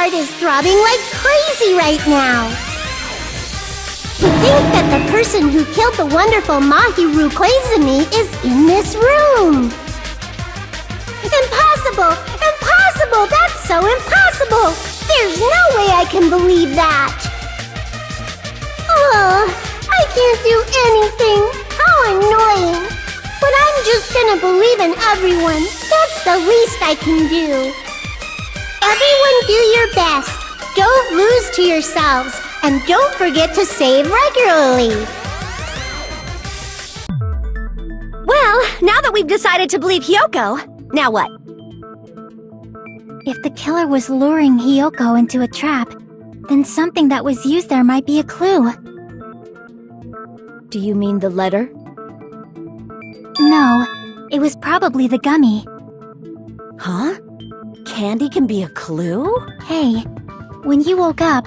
heart is throbbing like crazy right now. To think that the person who killed the wonderful Mahiru Koizumi is in this room. Impossible! Impossible! That's so impossible! There's no way I can believe that! Ugh, I can't do anything! How annoying! But I'm just gonna believe in everyone. That's the least I can do. Everyone do your best. Don't lose to yourselves. And don't forget to save regularly. Well, now that we've decided to believe Hyoko, now what? If the killer was luring Hyoko into a trap, then something that was used there might be a clue. Do you mean the letter? No, it was probably the gummy. Huh? Candy can be a clue? Hey, when you woke up,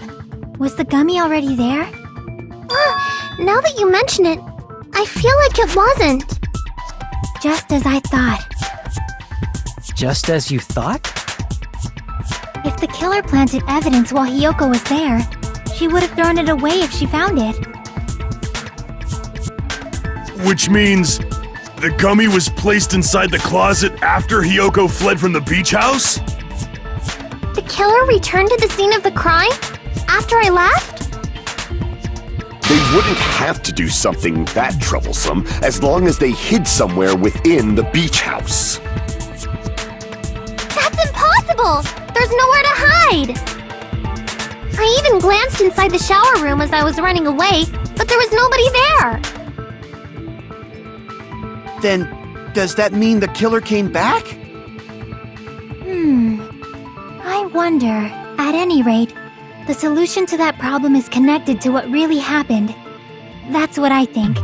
was the gummy already there? Now that you mention it, I feel like it wasn't. Just as I thought. Just as you thought? If the killer planted evidence while Hyoko was there, she would have thrown it away if she found it. Which means the gummy was placed inside the closet after Hyoko fled from the beach house? The killer returned to the scene of the crime? After I left? They wouldn't have to do something that troublesome as long as they hid somewhere within the beach house. That's impossible! There's nowhere to hide! I even glanced inside the shower room as I was running away, but there was nobody there! Then, does that mean the killer came back? I wonder. At any rate, the solution to that problem is connected to what really happened. That's what I think.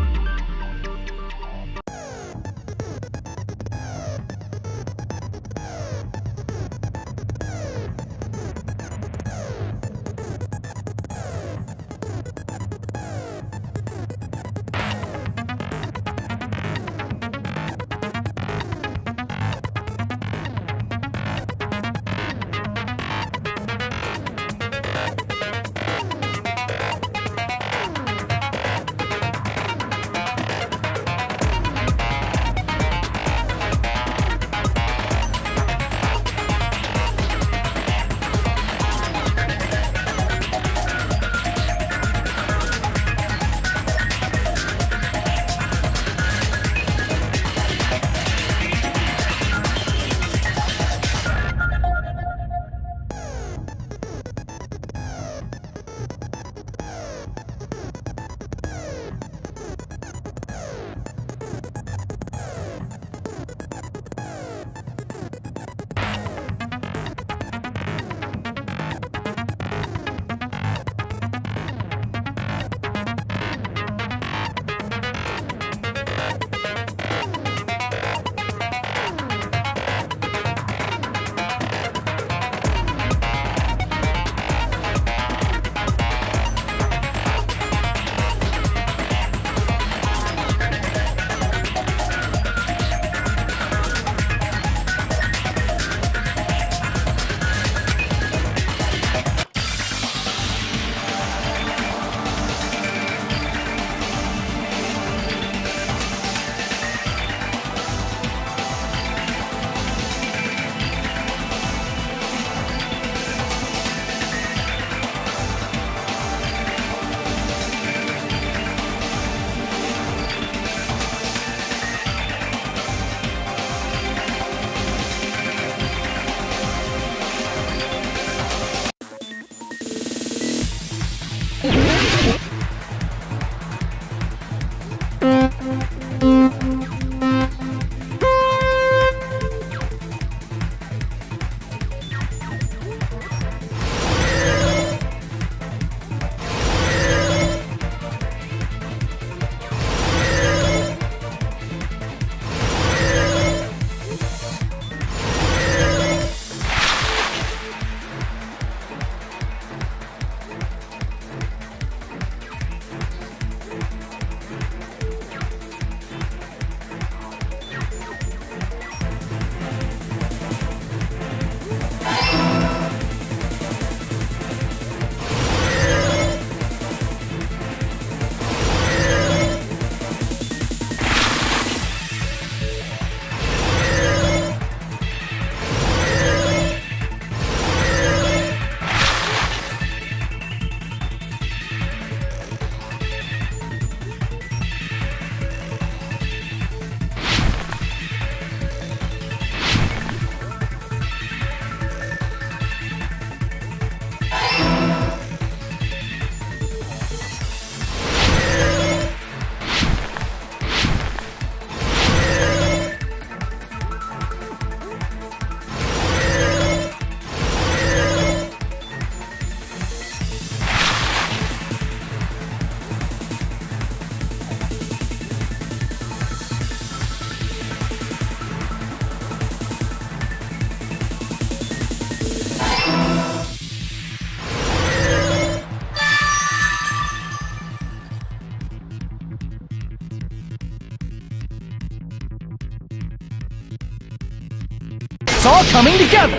It's all coming together!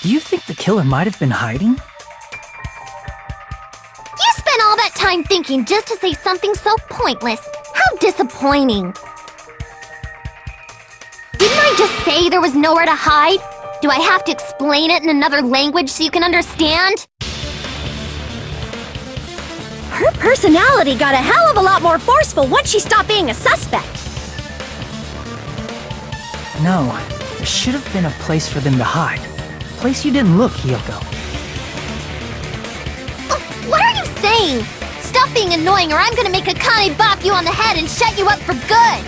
Do you think the killer might have been hiding? You spent all that time thinking just to say something so pointless. How disappointing. Didn't I just say there was nowhere to hide? Do I have to explain it in another language so you can understand? Her personality got a hell of a lot more forceful once she stopped being a suspect. No, there should have been a place for them to hide. A place you didn't look, Hiyoko. What are you saying? Stop being annoying or I'm gonna make Akane bop you on the head and shut you up for good!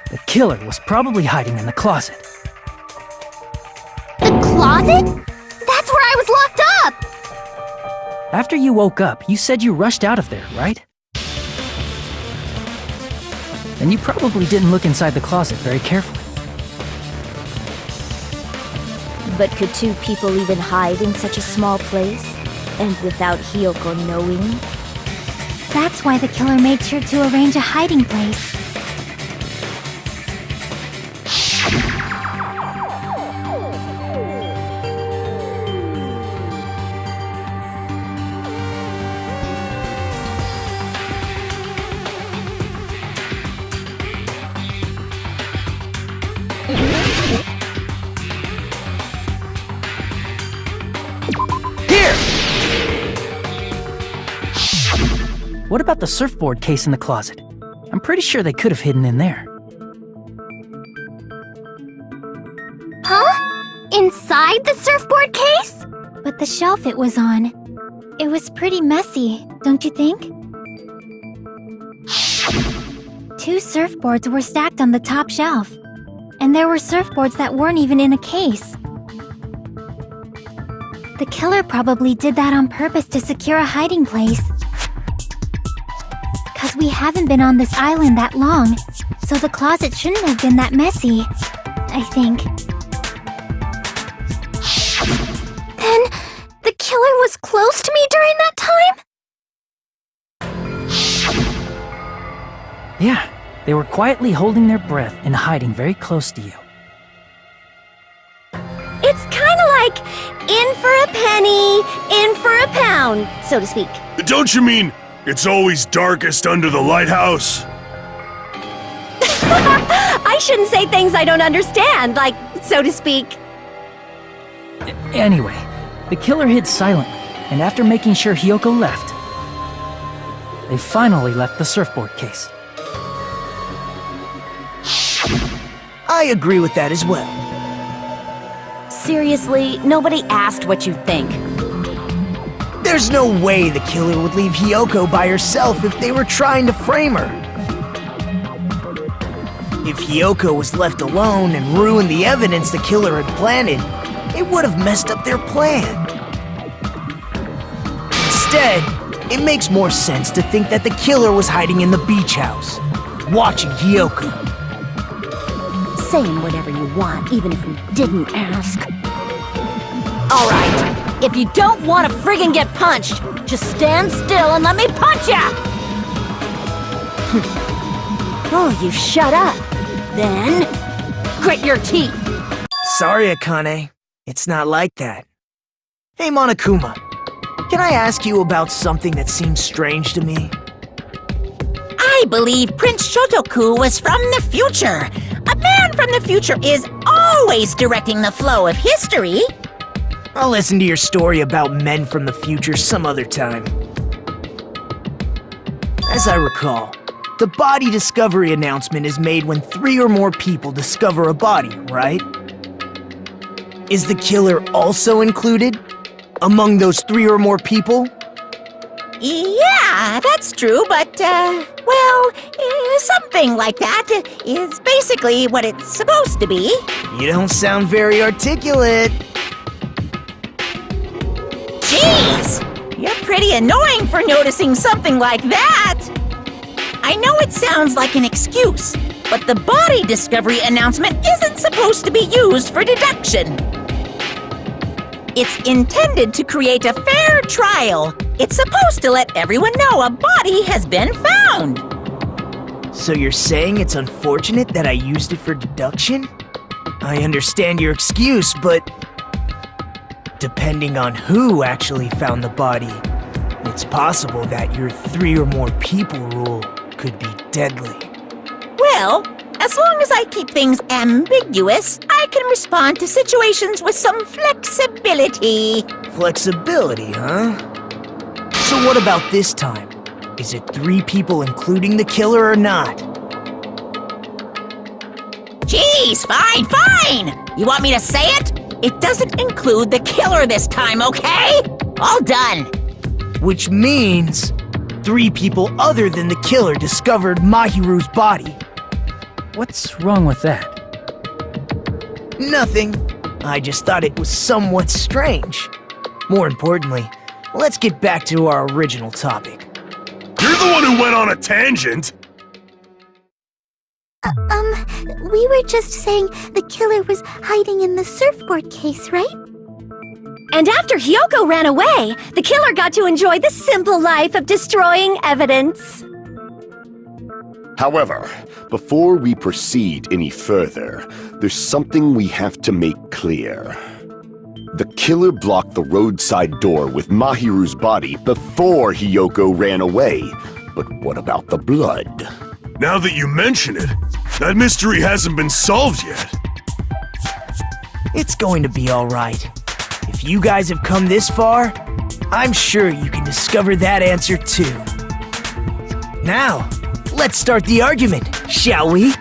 The killer was probably hiding in the closet. The closet? That's where I was locked up! After you woke up, you said you rushed out of there, right? And you probably didn't look inside the closet very carefully. But could two people even hide in such a small place? And without Hiyoko knowing? That's why the killer made sure to arrange a hiding place. What about the surfboard case in the closet? I'm pretty sure they could have hidden in there. Huh? Inside the surfboard case? But the shelf it was on, it was pretty messy, don't you think? Two surfboards were stacked on the top shelf, and there were surfboards that weren't even in a case. The killer probably did that on purpose to secure a hiding place. 'Cause we haven't been on this island that long, so the closet shouldn't have been that messy, I think. Then, the killer was close to me during that time? Yeah, they were quietly holding their breath and hiding very close to you. It's kind of like in for a penny, in for a pound, so to speak. Don't you mean it's always darkest under the lighthouse? I shouldn't say things I don't understand, like, so to speak. Anyway, the killer hid silently, and after making sure Hiyoko left, they finally left the surfboard case. I agree with that as well. Seriously, nobody asked what you think. There's no way the killer would leave Hiyoko by herself if they were trying to frame her. If Hiyoko was left alone and ruined the evidence the killer had planted, it would have messed up their plan. Instead, it makes more sense to think that the killer was hiding in the beach house, watching Hiyoko. Saying whatever you want, even if we didn't ask. All right, if you don't want to friggin' get punched, just stand still and let me punch ya! Oh, you shut up. Then, grit your teeth. Sorry, Akane. It's not like that. Hey, Monokuma. Can I ask you about something that seems strange to me? I believe Prince Shotoku was from the future. A man from the future is always directing the flow of history. I'll listen to your story about men from the future some other time. As I recall, the body discovery announcement is made when 3 or more people discover a body, right? Is the killer also included among those 3 or more people? Yeah, Yeah, that's true, but, something like that is basically what it's supposed to be. You don't sound very articulate. Jeez! You're pretty annoying for noticing something like that! I know it sounds like an excuse, but the body discovery announcement isn't supposed to be used for deduction. It's intended to create a fair trial. It's supposed to let everyone know a body has been found. So you're saying it's unfortunate that I used it for deduction? I understand your excuse, but depending on who actually found the body, it's possible that your 3 or more people rule could be deadly. Well, as long as I keep things ambiguous, I can respond to situations with some flexibility. Flexibility, huh? So what about this time? Is it 3 people including the killer or not? Jeez, fine! You want me to say it? It doesn't include the killer this time, okay? All done. Which means 3 people other than the killer discovered Mahiru's body. What's wrong with that? Nothing. I just thought it was somewhat strange. More importantly, let's get back to our original topic. You're the one who went on a tangent! We were just saying the killer was hiding in the surfboard case, right? And after Hyoko ran away, the killer got to enjoy the simple life of destroying evidence. However, before we proceed any further, there's something we have to make clear. The killer blocked the roadside door with Mahiru's body before Hyoko ran away. But what about the blood? Now that you mention it, that mystery hasn't been solved yet. It's going to be alright. If you guys have come this far, I'm sure you can discover that answer too. Now, let's start the argument, shall we?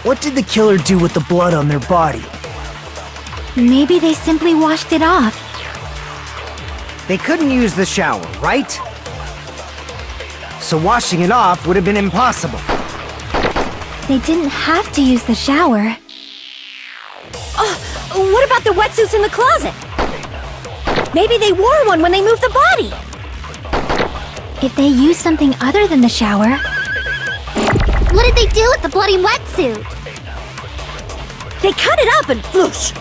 What did the killer do with the blood on their body? Maybe they simply washed it off. They couldn't use the shower, right? So washing it off would have been impossible. They didn't have to use the shower. Oh, what about the wetsuits in the closet? Maybe they wore one when they moved the body. If they used something other than the shower... What did they do with the bloody wetsuit? They cut it up and floosh.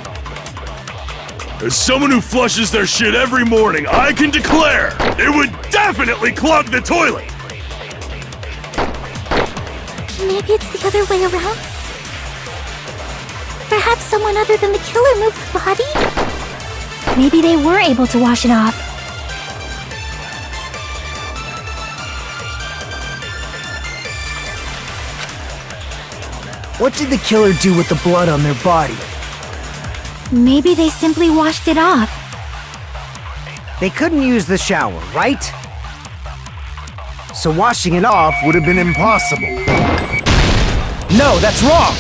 As someone who flushes their shit every morning, I can declare it would definitely clog the toilet! Maybe it's the other way around? Perhaps someone other than the killer moved the body? Maybe they were able to wash it off. What did the killer do with the blood on their body? Maybe they simply washed it off. They couldn't use the shower, right? So washing it off would have been impossible. No, that's wrong!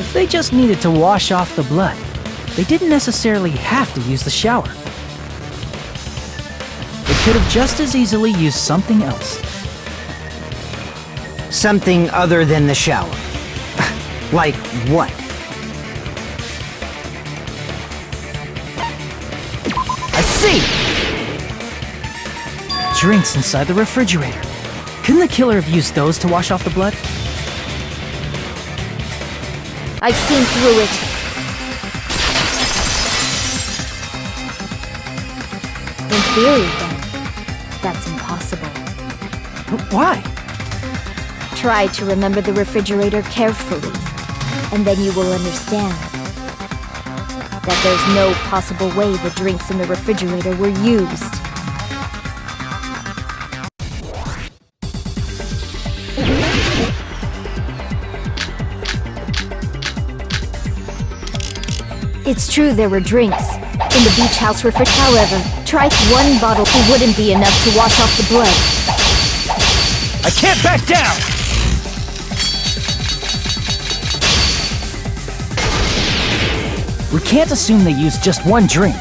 If they just needed to wash off the blood, they didn't necessarily have to use the shower. They could have just as easily used something else. Something other than the shower. Like what? I see! Drinks inside the refrigerator. Couldn't the killer have used those to wash off the blood? I've seen through it. In theory, then, that's impossible. Why? Try to remember the refrigerator carefully, and then you will understand that there's no possible way the drinks in the refrigerator were used. It's true there were drinks in the beach house refrigerator. However, try one bottle wouldn't be enough to wash off the blood. I can't back down! We can't assume they used just one drink.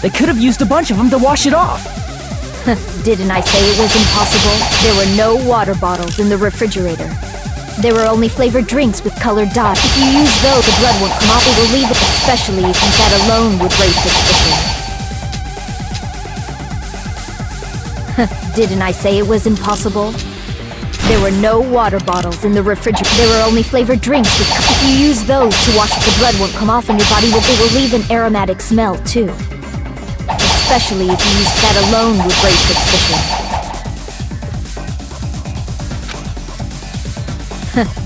They could have used a bunch of them to wash it off. Didn't I say it was impossible? There were no water bottles in the refrigerator. There were only flavored drinks with colored dots. If you use those, the blood won't come off. It will leave it, especially if that alone would raise suspicion. Didn't I say it was impossible? There were no water bottles in the refrigerator. There were only flavored drinks with If you use those to wash it, the blood won't come off and your body will... It will leave an aromatic smell, too. Especially if you used that alone would raise suspicion.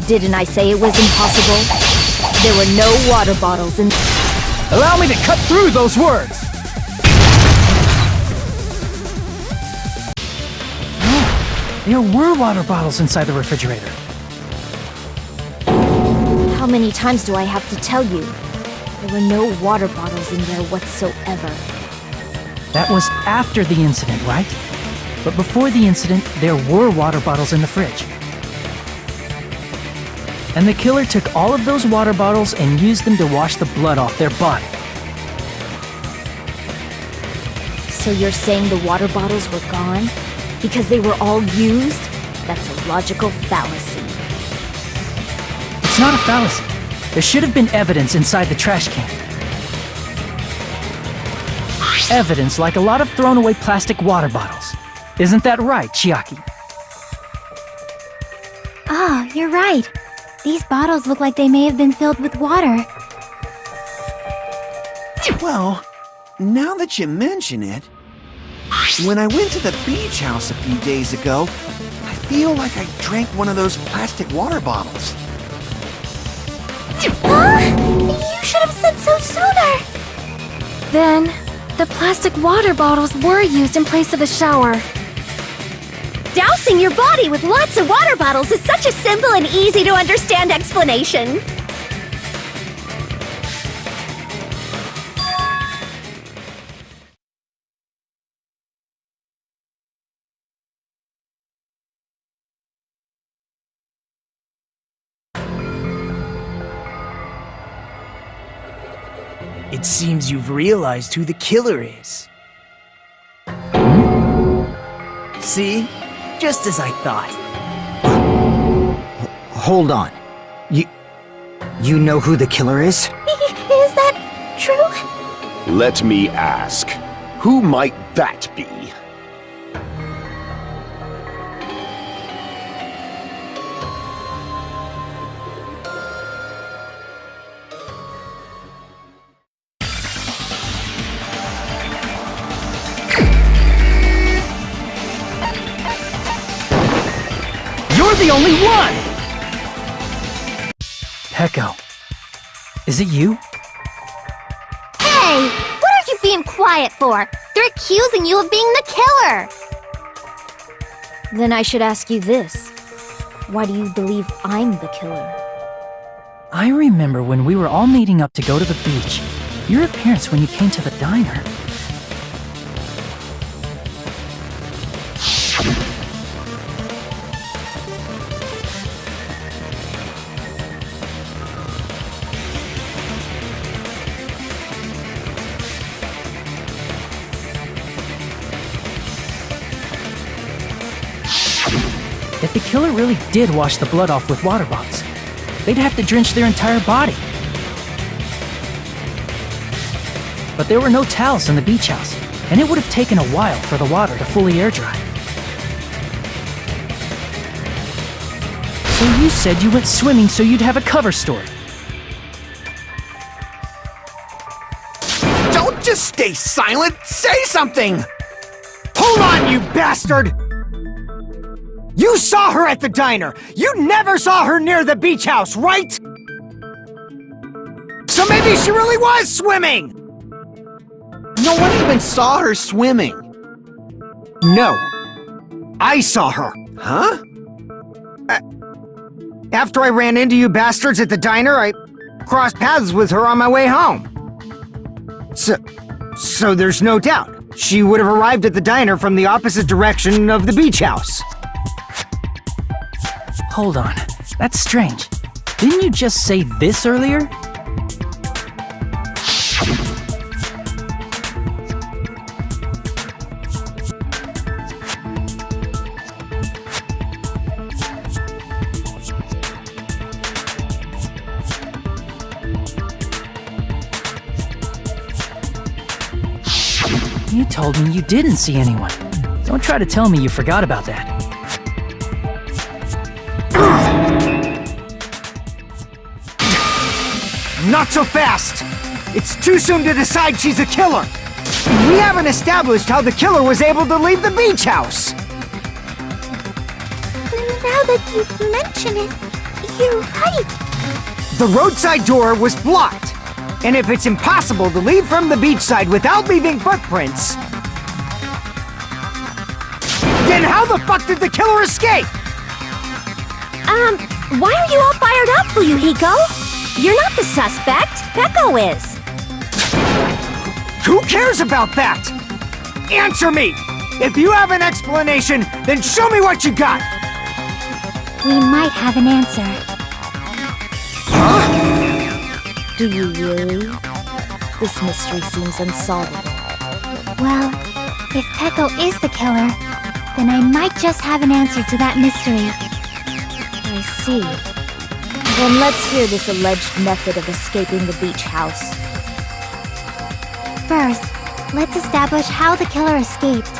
Didn't I say it was impossible? There were no water bottles in... Allow me to cut through those words! There were water bottles inside the refrigerator. How many times do I have to tell you? There were no water bottles in there whatsoever. That was after the incident, right? But before the incident, there were water bottles in the fridge. And the killer took all of those water bottles and used them to wash the blood off their body. So you're saying the water bottles were gone? Because they were all used? That's a logical fallacy. It's not a fallacy. There should have been evidence inside the trash can. Evidence like a lot of thrown away plastic water bottles. Isn't that right, Chiaki? Ah, you're right. These bottles look like they may have been filled with water. Well, now that you mention it, when I went to the beach house a few days ago, I feel like I drank one of those plastic water bottles. You should have said so sooner! Then, the plastic water bottles were used in place of a shower. Dousing your body with lots of water bottles is such a simple and easy to understand explanation. It seems you've realized who the killer is. See? Just as I thought. Hold on. You know who the killer is? Is that true? Let me ask, who might that be? You're the only one! Peko, is it you? Hey! What are you being quiet for? They're accusing you of being the killer! Then I should ask you this. Why do you believe I'm the killer? I remember when we were all meeting up to go to the beach. Your appearance when you came to the diner. If the killer really did wash the blood off with water bottles, they'd have to drench their entire body. But there were no towels in the beach house, and it would have taken a while for the water to fully air dry. So you said you went swimming so you'd have a cover story. Don't just stay silent! Say something! Hold on, you bastard! You saw her at the diner! You never saw her near the beach house, right? So maybe she really was swimming! No one even saw her swimming. No. I saw her. Huh? After I ran into you bastards at the diner, I crossed paths with her on my way home. So there's no doubt. She would have arrived at the diner from the opposite direction of the beach house. Hold on, that's strange. Didn't you just say this earlier? You told me you didn't see anyone. Don't try to tell me you forgot about that. Not so fast! It's too soon to decide she's a killer! We haven't established how the killer was able to leave the beach house! Now that you mention it, you're right. The roadside door was blocked, and if it's impossible to leave from the beachside without leaving footprints, then how the fuck did the killer escape? Why are you all fired up, Fuyuhiko? You're not the suspect. Peko is. Who cares about that? Answer me! If you have an explanation, then show me what you got! We might have an answer. Do you really? This mystery seems unsolvable. Well, if Peko is the killer, then I might just have an answer to that mystery. I see. Then let's hear this alleged method of escaping the beach house. First, let's establish how the killer escaped.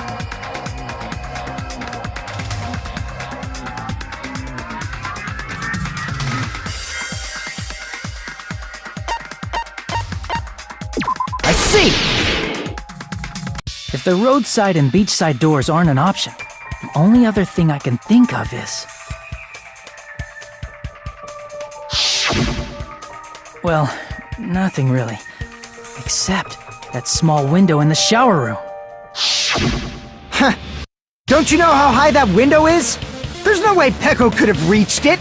I see! If the roadside and beachside doors aren't an option, the only other thing I can think of is... Well, nothing really. Except that small window in the shower room. Huh. Don't you know how high that window is? There's no way Peko could have reached it!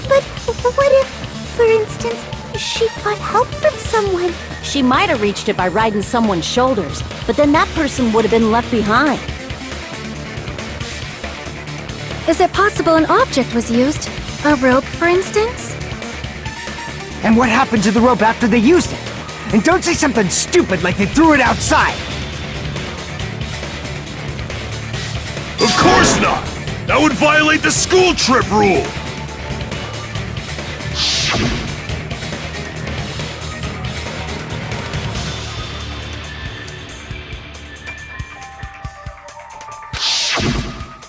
But what if, for instance, she got help from someone? She might have reached it by riding someone's shoulders, but then that person would have been left behind. Is it possible an object was used? A rope, for instance? And what happened to the rope after they used it? And don't say something stupid like they threw it outside! Of course not! That would violate the school trip rule!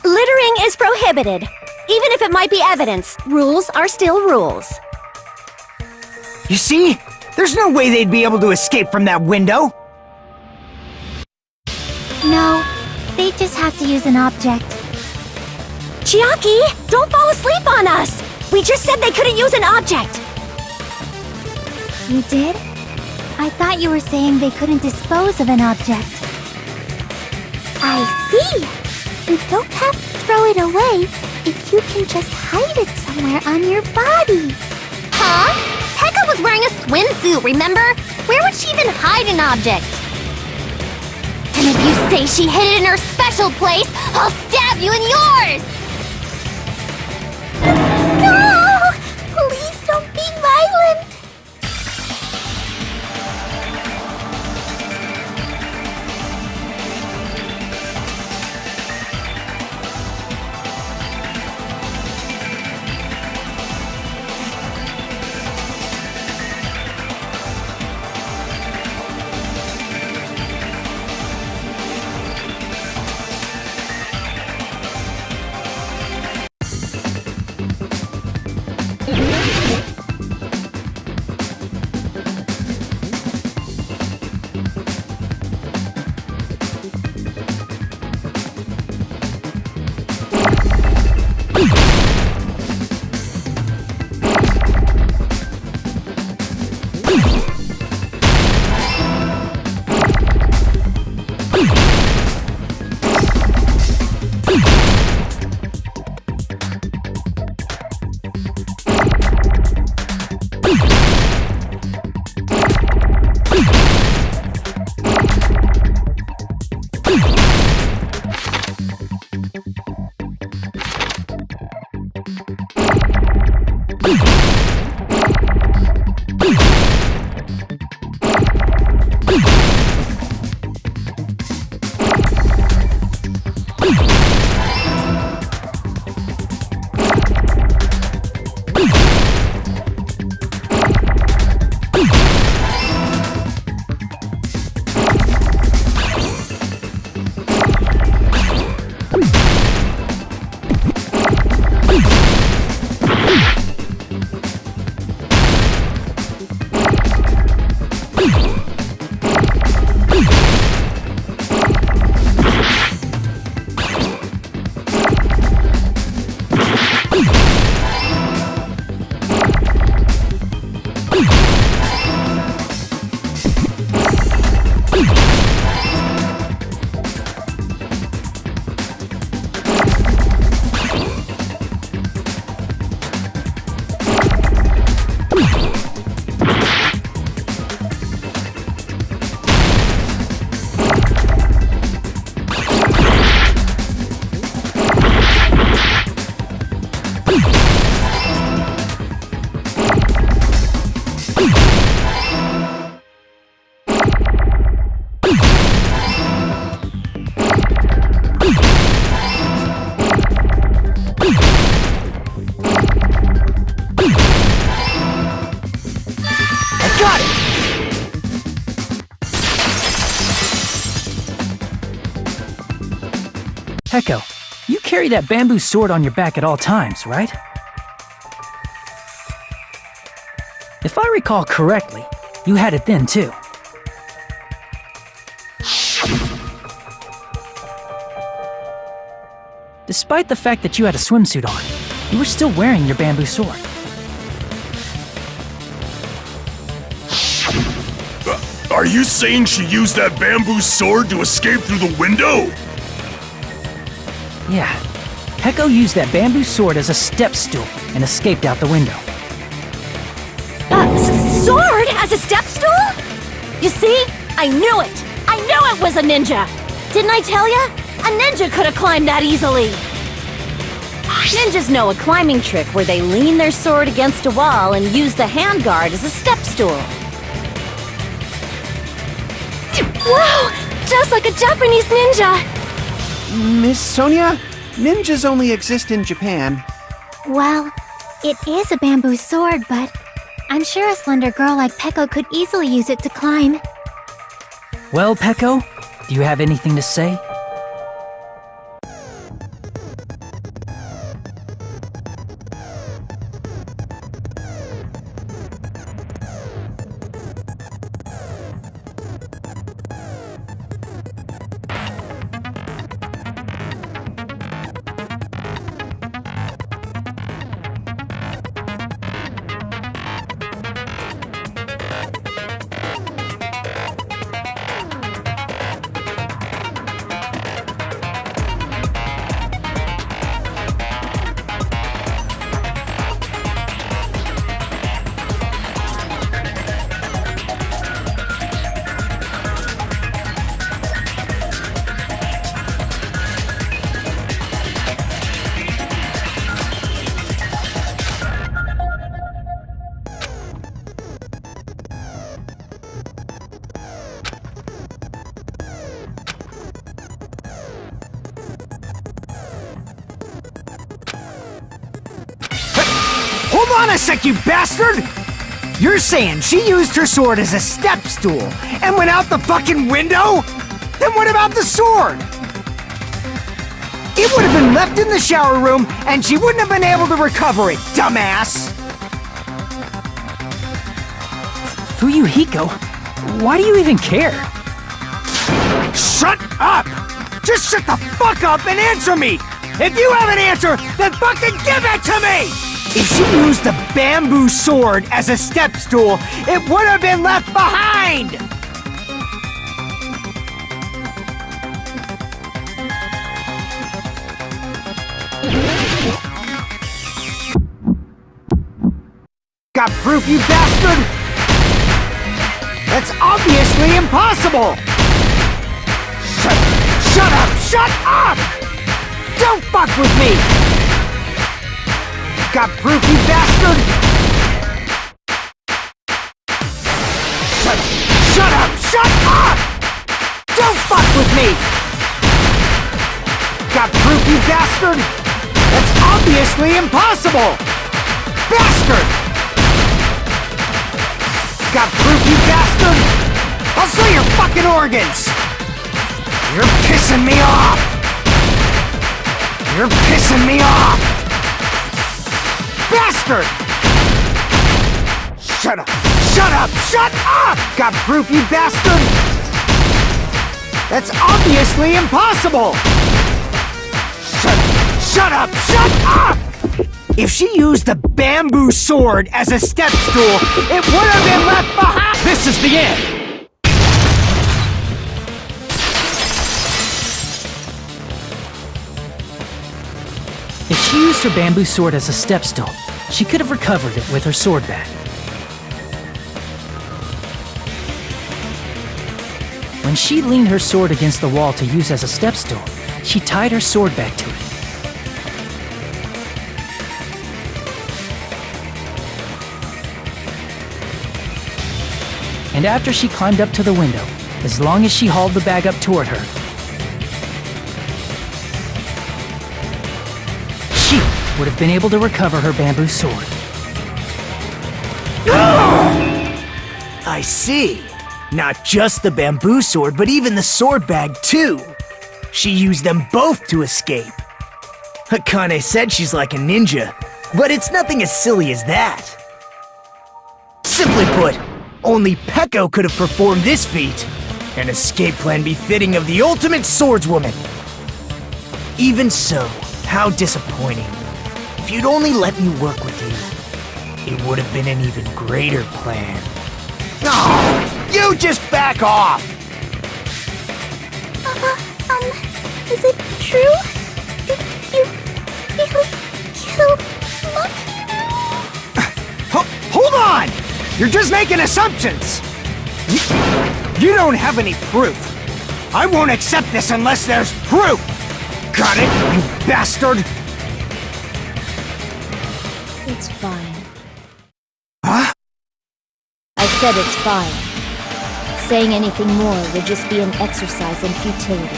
Littering is prohibited. Even if it might be evidence, rules are still rules. You see? There's no way they'd be able to escape from that window! No, they just have to use an object. Chiaki, don't fall asleep on us! We just said they couldn't use an object! You did? I thought you were saying they couldn't dispose of an object. I see! You don't have to throw it away if you can just hide it somewhere on your body. Huh? Pekka was wearing a swimsuit, remember? Where would she even hide an object? And if you say she hid it in her special place, I'll stab you in yours! No! Please don't be violent! Heko, you carry that bamboo sword on your back at all times, right? If I recall correctly, you had it then too. Despite the fact that you had a swimsuit on, you were still wearing your bamboo sword. Are you saying she used that bamboo sword to escape through the window? Yeah. Heko used that bamboo sword as a step stool and escaped out the window. Sword as a step stool? You see? I knew it! I knew it was a ninja! Didn't I tell ya? A ninja could have climbed that easily! Ninjas know a climbing trick where they lean their sword against a wall and use the handguard as a step stool. Wow! Just like a Japanese ninja! Miss Sonia, ninjas only exist in Japan. Well, it is a bamboo sword, but I'm sure a slender girl like Peko could easily use it to climb. Well, Peko, do you have anything to say? Hold on a sec, you bastard! You're saying she used her sword as a step stool and went out the fucking window? Then what about the sword? It would have been left in the shower room and she wouldn't have been able to recover it, dumbass! Fuyuhiko, why do you even care? Shut up! Just shut the fuck up and answer me! If you have an answer, then fucking give it to me! If she used the bamboo sword as a step stool, it would have been left behind! Got proof, you bastard? That's obviously impossible! Shut up! Shut up! Don't fuck with me! Got proof, you bastard? Shut up! Shut up! Don't fuck with me! Got proof, you bastard? That's obviously impossible! Bastard! Got proof, you bastard? I'll sell your fucking organs! You're pissing me off! You're pissing me off! Bastard! Shut up! Shut up! Shut up! Got proof, you bastard? That's obviously impossible! Shut up! Shut up! If she used the bamboo sword as a step stool, it would have been left behind! This is the end! If she used her bamboo sword as a step stool, she could have recovered it with her sword bag. When she leaned her sword against the wall to use as a step stool, she tied her sword bag to it. And after she climbed up to the window, as long as she hauled the bag up toward her, she would have been able to recover her bamboo sword. I see. Not just the bamboo sword, but even the sword bag, too. She used them both to escape. Akane said she's like a ninja, but it's nothing as silly as that. Simply put, only Peko could have performed this feat. An escape plan befitting of the ultimate swordswoman. Even so, how disappointing. If you'd only let me work with you, it would have been an even greater plan. Oh, you just back off! Is it true? Did you really kill Mahiru? Hold on! You're just making assumptions! You don't have any proof. I won't accept this unless there's proof! Got it, you bastard? It's fine. Huh? I said it's fine. Saying anything more would just be an exercise in futility.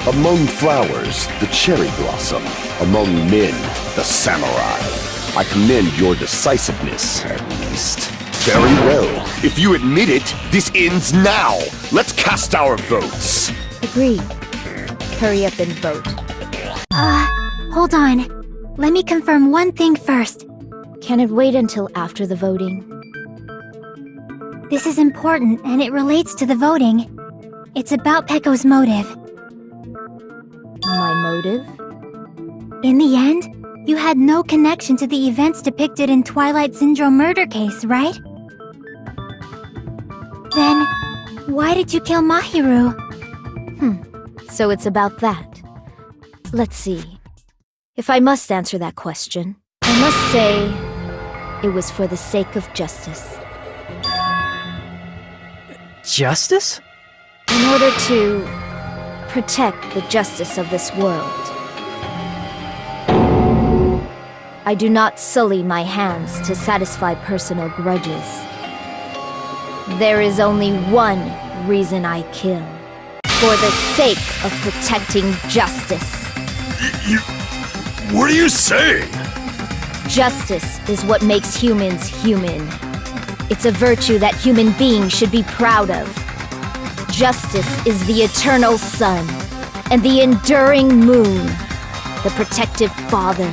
Among flowers, the cherry blossom. Among men, the samurai. I commend your decisiveness, at least. Very well. If you admit it, this ends now. Let's cast our votes. Agreed. Hurry up and vote. Hold on. Let me confirm one thing first. Can it wait until after the voting? This is important, and it relates to the voting. It's about Peko's motive. My motive? In the end, you had no connection to the events depicted in Twilight Syndrome murder case, right? Then, why did you kill Mahiru? So it's about that. Let's see. If I must answer that question, I must say it was for the sake of justice. Justice? In order to protect the justice of this world. I do not sully my hands to satisfy personal grudges. There is only one reason I kill. For the sake of protecting justice. What are you saying? Justice is what makes humans human. It's a virtue that human beings should be proud of. Justice is the eternal sun, and the enduring moon, the protective father,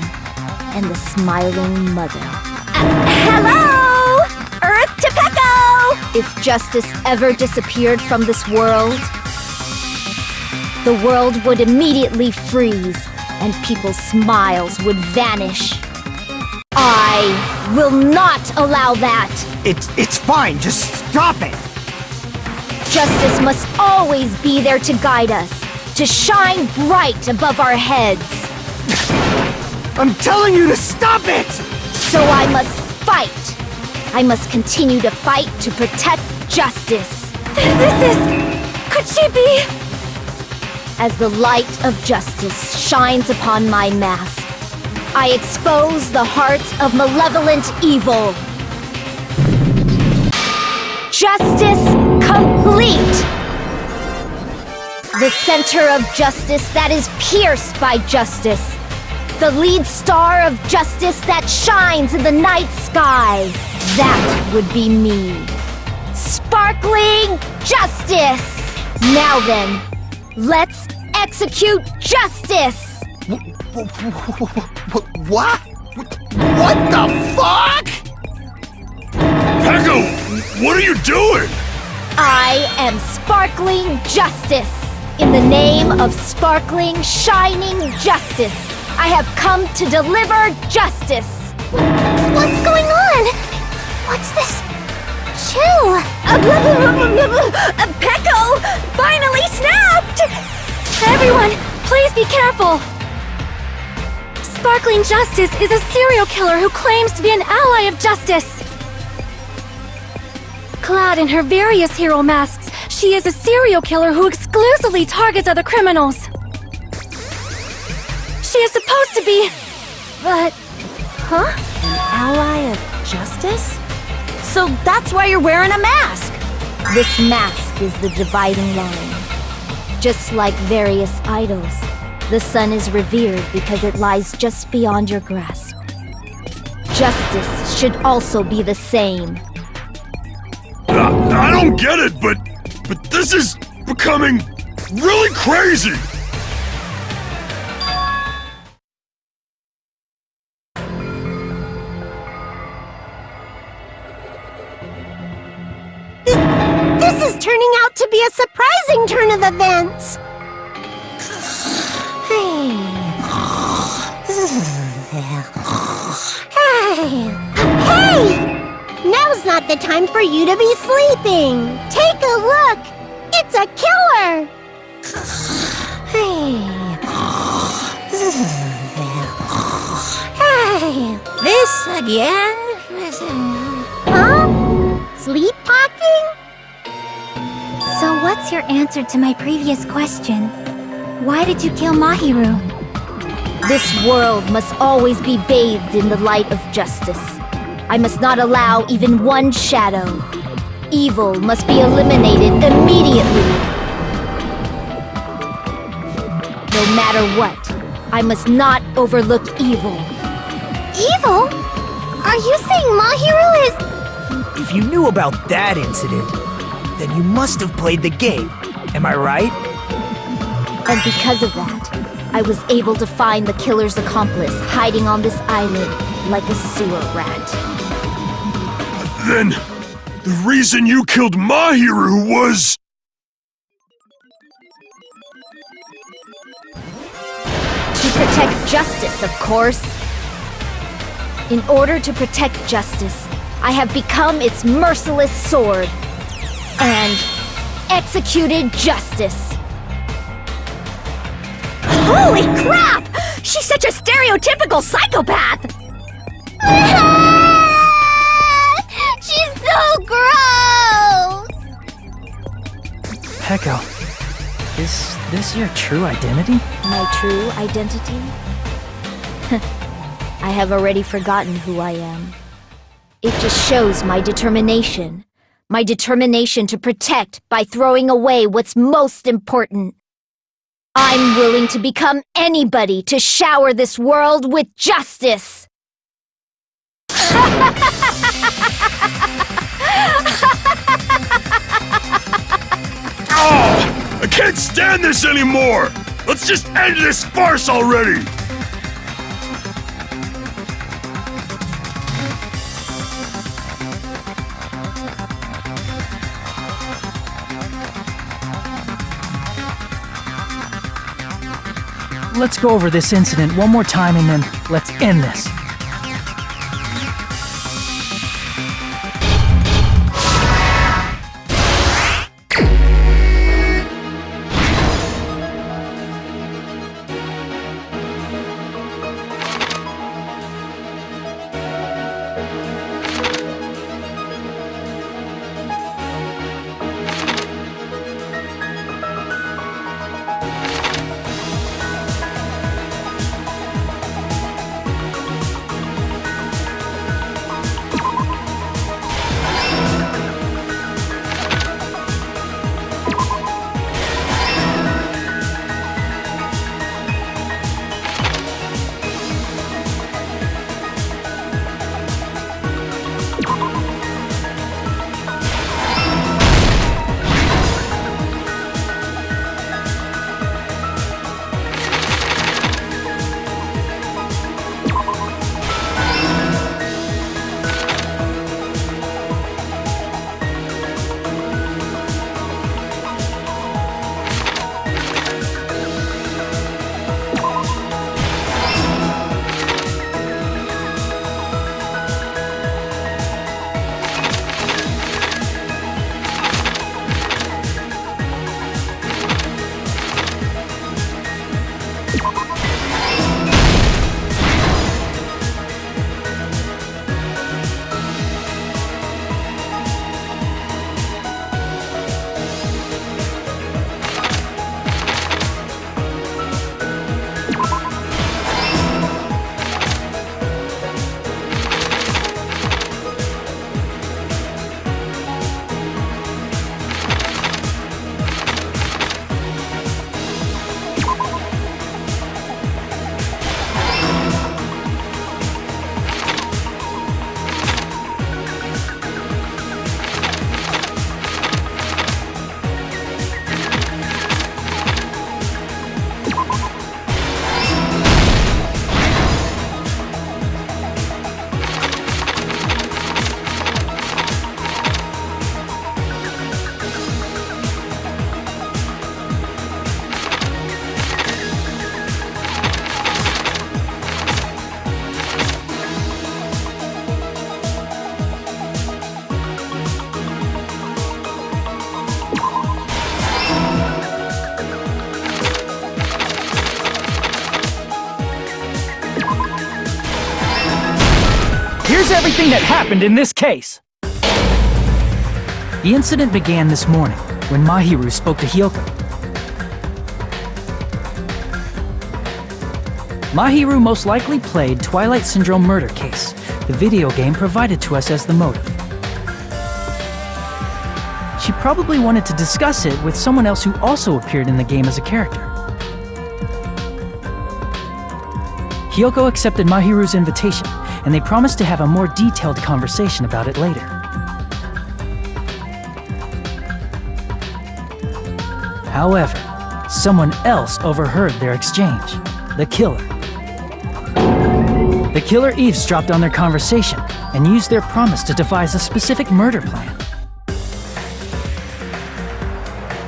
and the smiling mother. Hello! Earth to Peko! If justice ever disappeared from this world, the world would immediately freeze, and people's smiles would vanish. I will not allow that! It's fine, just stop it! Justice must always be there to guide us, to shine bright above our heads. I'm telling you to stop it! So I must fight. I must continue to fight to protect justice. Could she be? As the light of justice shines upon my mask, I expose the hearts of malevolent evil. Justice complete! The center of justice that is pierced by justice. The lead star of justice that shines in the night sky. That would be me. Sparkling justice! Now then, let's execute justice! What? What the fuck? Peko, what are you doing? I am sparkling justice. In the name of sparkling, shining justice, I have come to deliver justice. What's going on? What's this? Chill! Peko finally snapped! Everyone, please be careful! Sparkling Justice is a serial killer who claims to be an ally of justice. Clad in her various hero masks, she is a serial killer who exclusively targets other criminals. She is supposed to be... but... Huh? An ally of justice? So that's why you're wearing a mask? This mask is the dividing line. Just like various idols, the sun is revered because it lies just beyond your grasp. Justice should also be the same. I don't get it, but this is becoming really crazy! This is turning out to be a surprising turn of events! Hey! Now's not the time for you to be sleeping! Take a look! It's a killer! This again? Huh? Sleep talking? So what's your answer to my previous question? Why did you kill Mahiru? This world must always be bathed in the light of justice. I must not allow even one shadow. Evil must be eliminated immediately. No matter what, I must not overlook evil. Evil? Are you saying Mahiru is... If you knew about that incident, then you must have played the game. Am I right? And because of that, I was able to find the killer's accomplice hiding on this island like a sewer rat. Then, the reason you killed Mahiru was... To protect justice, of course. In order to protect justice, I have become its merciless sword and executed justice. Holy crap! She's such a stereotypical psychopath! She's so gross! Peko, is this your true identity? My true identity? I have already forgotten who I am. It just shows my determination. My determination to protect by throwing away what's most important. I'm willing to become anybody to shower this world with justice! Oh! I can't stand this anymore! Let's just end this farce already! Let's go over this incident one more time and then let's end this. everything that happened in this case. The incident began this morning when Mahiru spoke to Hyoko. Mahiru most likely played Twilight Syndrome Murder Case, the video game provided to us as the motive. She probably wanted to discuss it with someone else who also appeared in the game as a character. Hyoko accepted Mahiru's invitation, and they promised to have a more detailed conversation about it later. However, someone else overheard their exchange. The killer. The killer eavesdropped on their conversation and used their promise to devise a specific murder plan.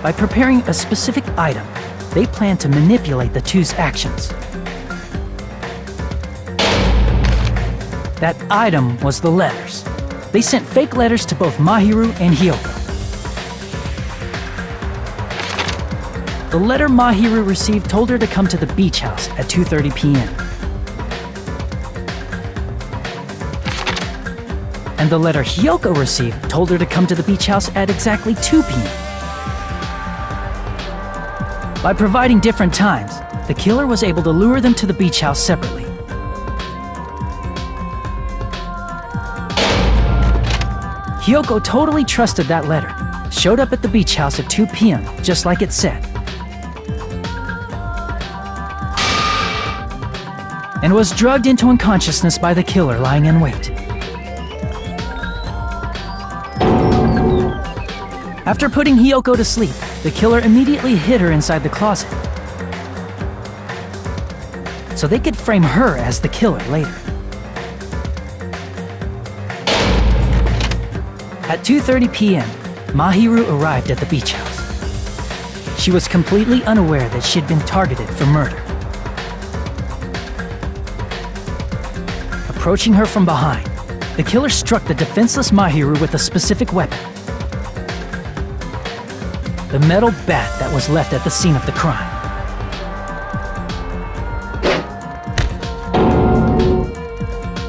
By preparing a specific item, they planned to manipulate the two's actions. That item was the letters. They sent fake letters to both Mahiru and Hyoko. The letter Mahiru received told her to come to the beach house at 2:30 p.m. And the letter Hyoko received told her to come to the beach house at exactly 2 p.m. By providing different times, the killer was able to lure them to the beach house separately. Hyoko totally trusted that letter, showed up at the beach house at 2 p.m., just like it said, and was drugged into unconsciousness by the killer lying in wait. After putting Hyoko to sleep, the killer immediately hid her inside the closet, so they could frame her as the killer later. At 2:30 p.m., Mahiru arrived at the beach house. She was completely unaware that she'd been targeted for murder. Approaching her from behind, the killer struck the defenseless Mahiru with a specific weapon. The metal bat that was left at the scene of the crime.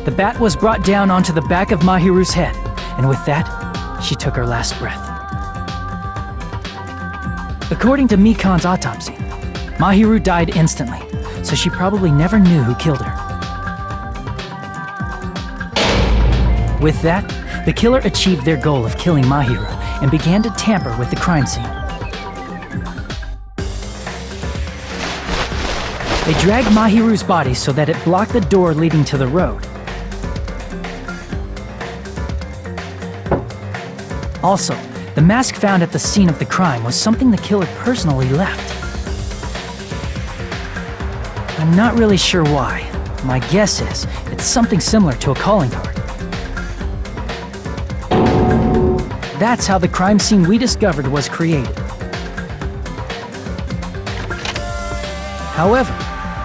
The bat was brought down onto the back of Mahiru's head, and with that, she took her last breath. According to Mikan's autopsy, Mahiru died instantly, so she probably never knew who killed her. With that, the killer achieved their goal of killing Mahiru and began to tamper with the crime scene. They dragged Mahiru's body so that it blocked the door leading to the road. Also, the mask found at the scene of the crime was something the killer personally left. I'm not really sure why. My guess is it's something similar to a calling card. That's how the crime scene we discovered was created. However,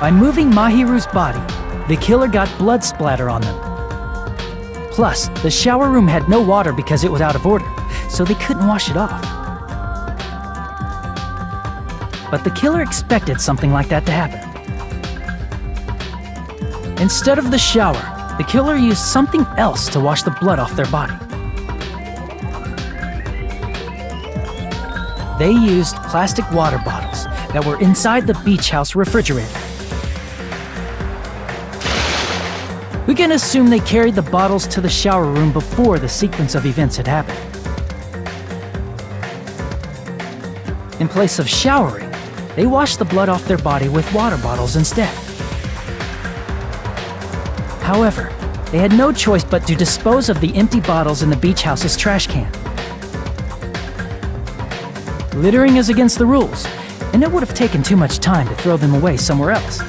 by moving Mahiru's body, the killer got blood splatter on them. Plus, the shower room had no water because it was out of order, so they couldn't wash it off. But the killer expected something like that to happen. Instead of the shower, the killer used something else to wash the blood off their body. They used plastic water bottles that were inside the beach house refrigerator. We can assume they carried the bottles to the shower room before the sequence of events had happened. In place of showering, they washed the blood off their body with water bottles instead. However, they had no choice but to dispose of the empty bottles in the beach house's trash can. Littering is against the rules, and it would have taken too much time to throw them away somewhere else.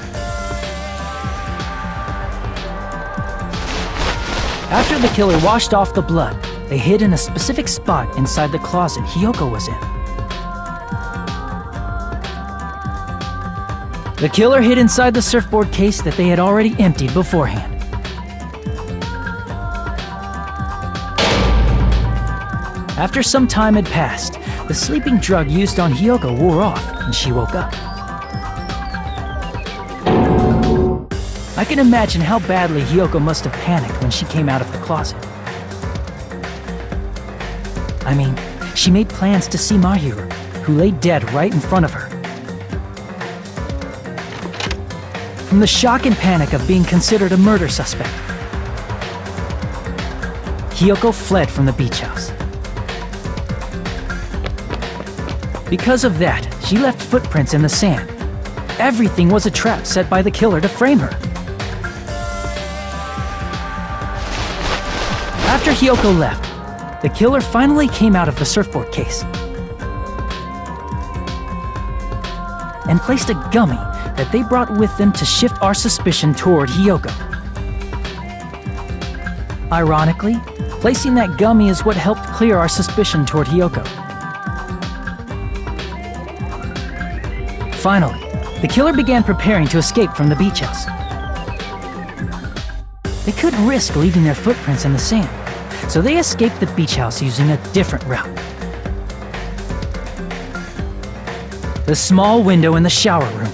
After the killer washed off the blood, they hid in a specific spot inside the closet Hyoko was in. The killer hid inside the surfboard case that they had already emptied beforehand. After some time had passed, the sleeping drug used on Hyoko wore off and she woke up. I can imagine how badly Hiyoko must have panicked when she came out of the closet. I mean, she made plans to see Mahiru, who lay dead right in front of her. From the shock and panic of being considered a murder suspect, Hiyoko fled from the beach house. Because of that, she left footprints in the sand. Everything was a trap set by the killer to frame her. After Hiyoko left, the killer finally came out of the surfboard case and placed a gummy that they brought with them to shift our suspicion toward Hiyoko. Ironically, placing that gummy is what helped clear our suspicion toward Hiyoko. Finally, the killer began preparing to escape from the beach house. They couldn't risk leaving their footprints in the sand, so they escaped the beach house using a different route. The small window in the shower room.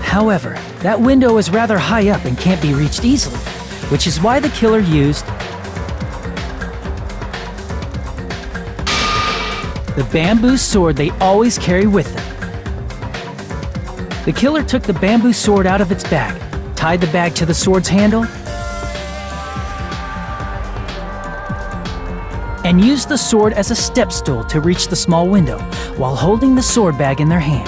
However, that window is rather high up and can't be reached easily, which is why the killer used the bamboo sword they always carry with them. The killer took the bamboo sword out of its bag, tied the bag to the sword's handle, and used the sword as a step stool to reach the small window while holding the sword bag in their hand.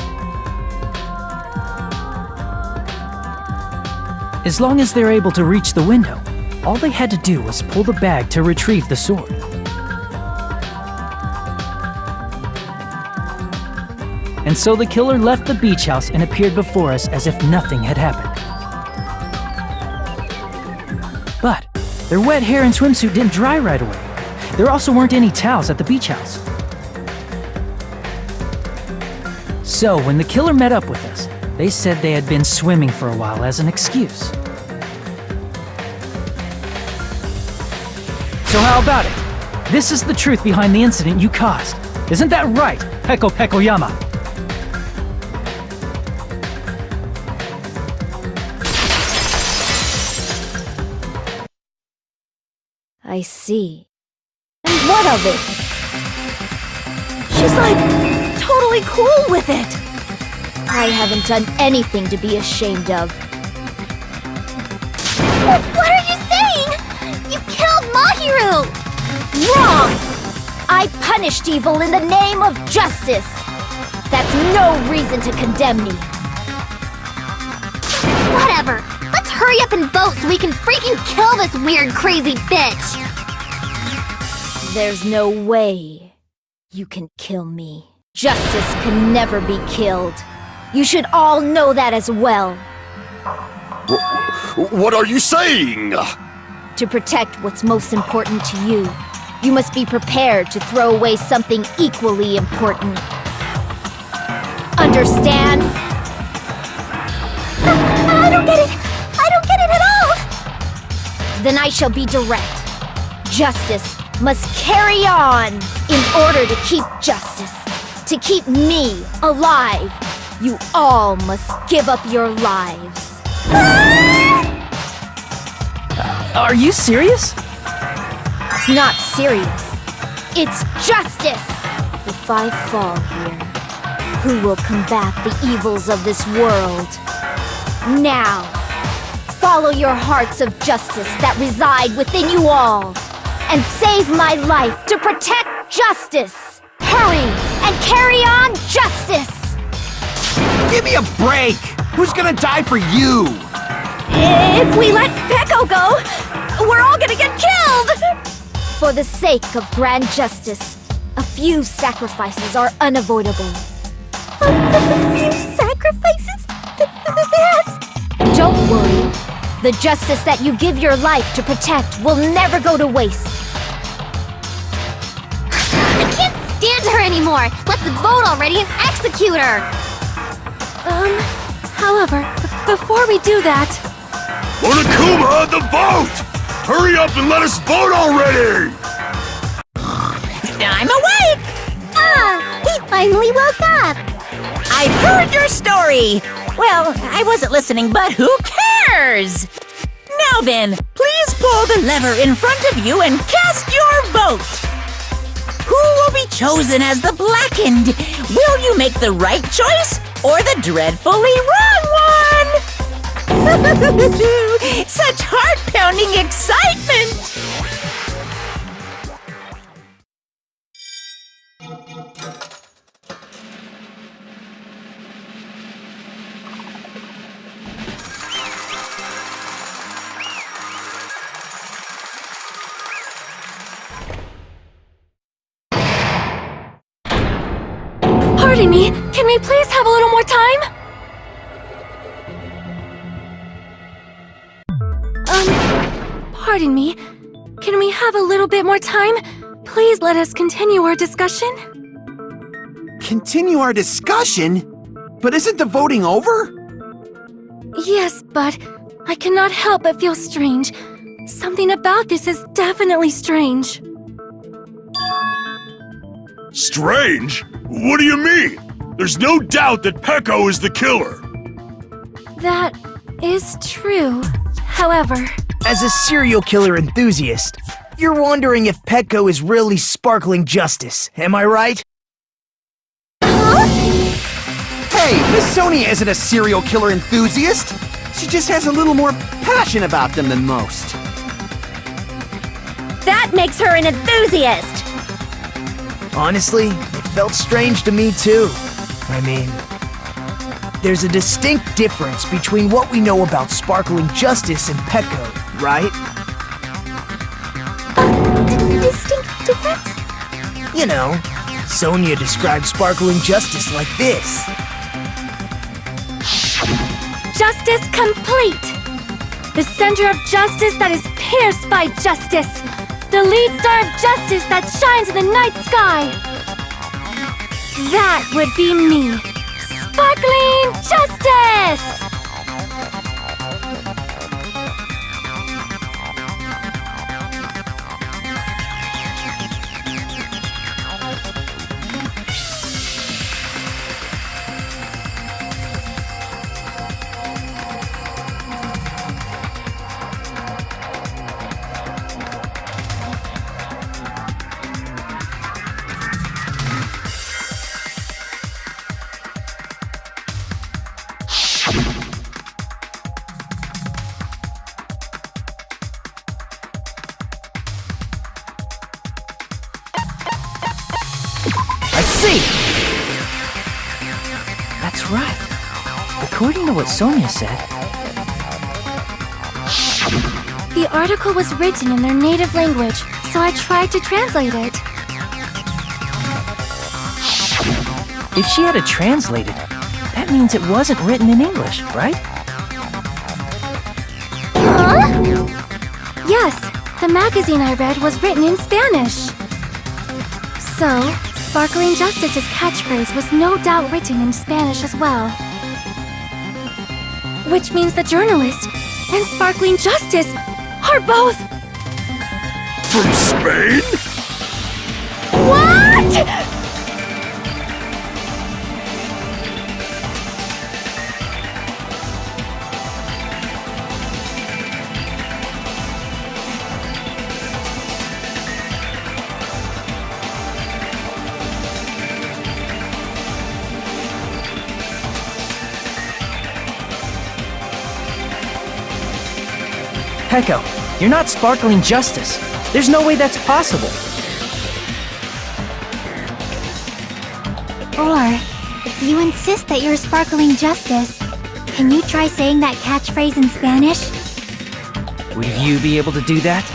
As long as they're able to reach the window, all they had to do was pull the bag to retrieve the sword. And so the killer left the beach house and appeared before us as if nothing had happened. But their wet hair and swimsuit didn't dry right away. There also weren't any towels at the beach house. So when the killer met up with us, they said they had been swimming for a while as an excuse. So how about it? This is the truth behind the incident you caused. Isn't that right, Peko Pekoyama? I see. And what of it? She's like totally cool with it. I haven't done anything to be ashamed of. What are you saying? You killed Mahiru! Wrong! I punished evil in the name of justice. That's no reason to condemn me. Whatever. Let's hurry up and vote so we can freaking kill this weird, crazy bitch! There's no way you can kill me. Justice can never be killed. You should all know that as well. What are you saying? To protect what's most important to you, you must be prepared to throw away something equally important. Understand? I don't get it! I don't get it at all! Then I shall be direct. Justice must carry on. In order to keep justice, to keep me alive, you all must give up your lives. Are you serious? It's not serious. It's justice! If I fall here, who will combat the evils of this world? Now, follow your hearts of justice that reside within you all, and save my life to protect justice! Hurry and carry on justice! Give me a break! Who's gonna die for you? If we let Peko go, we're all gonna get killed! For the sake of grand justice, a few sacrifices are unavoidable. A few sacrifices? That's... Don't worry. The justice that you give your life to protect will never go to waste. I can't stand her anymore! Let's vote already and execute her! However, before we do that... Monokuma, the vote! Hurry up and let us vote already! I'm awake! He finally woke up! I've heard your story! Well, I wasn't listening, but who cares? Now then, please pull the lever in front of you and cast your vote. Who will be chosen as the Blackened? Will you make the right choice or the dreadfully wrong one? Such heart-pounding excitement! Pardon me, can we please have a little more time? Pardon me, can we have a little bit more time? Please let us continue our discussion. Continue our discussion? But isn't the voting over? Yes, but I cannot help but feel strange. Something about this is definitely strange. Strange? What do you mean? There's no doubt that Peko is the killer. That is true. However, As a serial killer enthusiast, you're wondering if Petco is really sparkling justice, am I right? Hey, Miss Sonia isn't a serial killer enthusiast. She just has a little more passion about them than most. That makes her an enthusiast! Honestly, it felt strange to me too. I mean, there's a distinct difference between what we know about sparkling justice and Petco, right? distinct difference? You know, Sonia describes sparkling justice like this. Justice complete! The center of justice that is pierced by justice! The lead star of justice that shines in the night sky! That would be me! Sparkling justice! I see! That's right. According to what Sonia said, The article was written in their native language, so I tried to translate it. if she had it translated, that means it wasn't written in English, right? Huh? Yes, the magazine I read was written in Spanish. So, Sparkling Justice's catchphrase was no doubt written in Spanish as well. Which means the journalist and Sparkling Justice are both... From Spain? What?! Peko, you're not sparkling justice. There's no way that's possible. Or, if you insist that you're Sparkling Justice, can you try saying that catchphrase in Spanish? Would you be able to do that?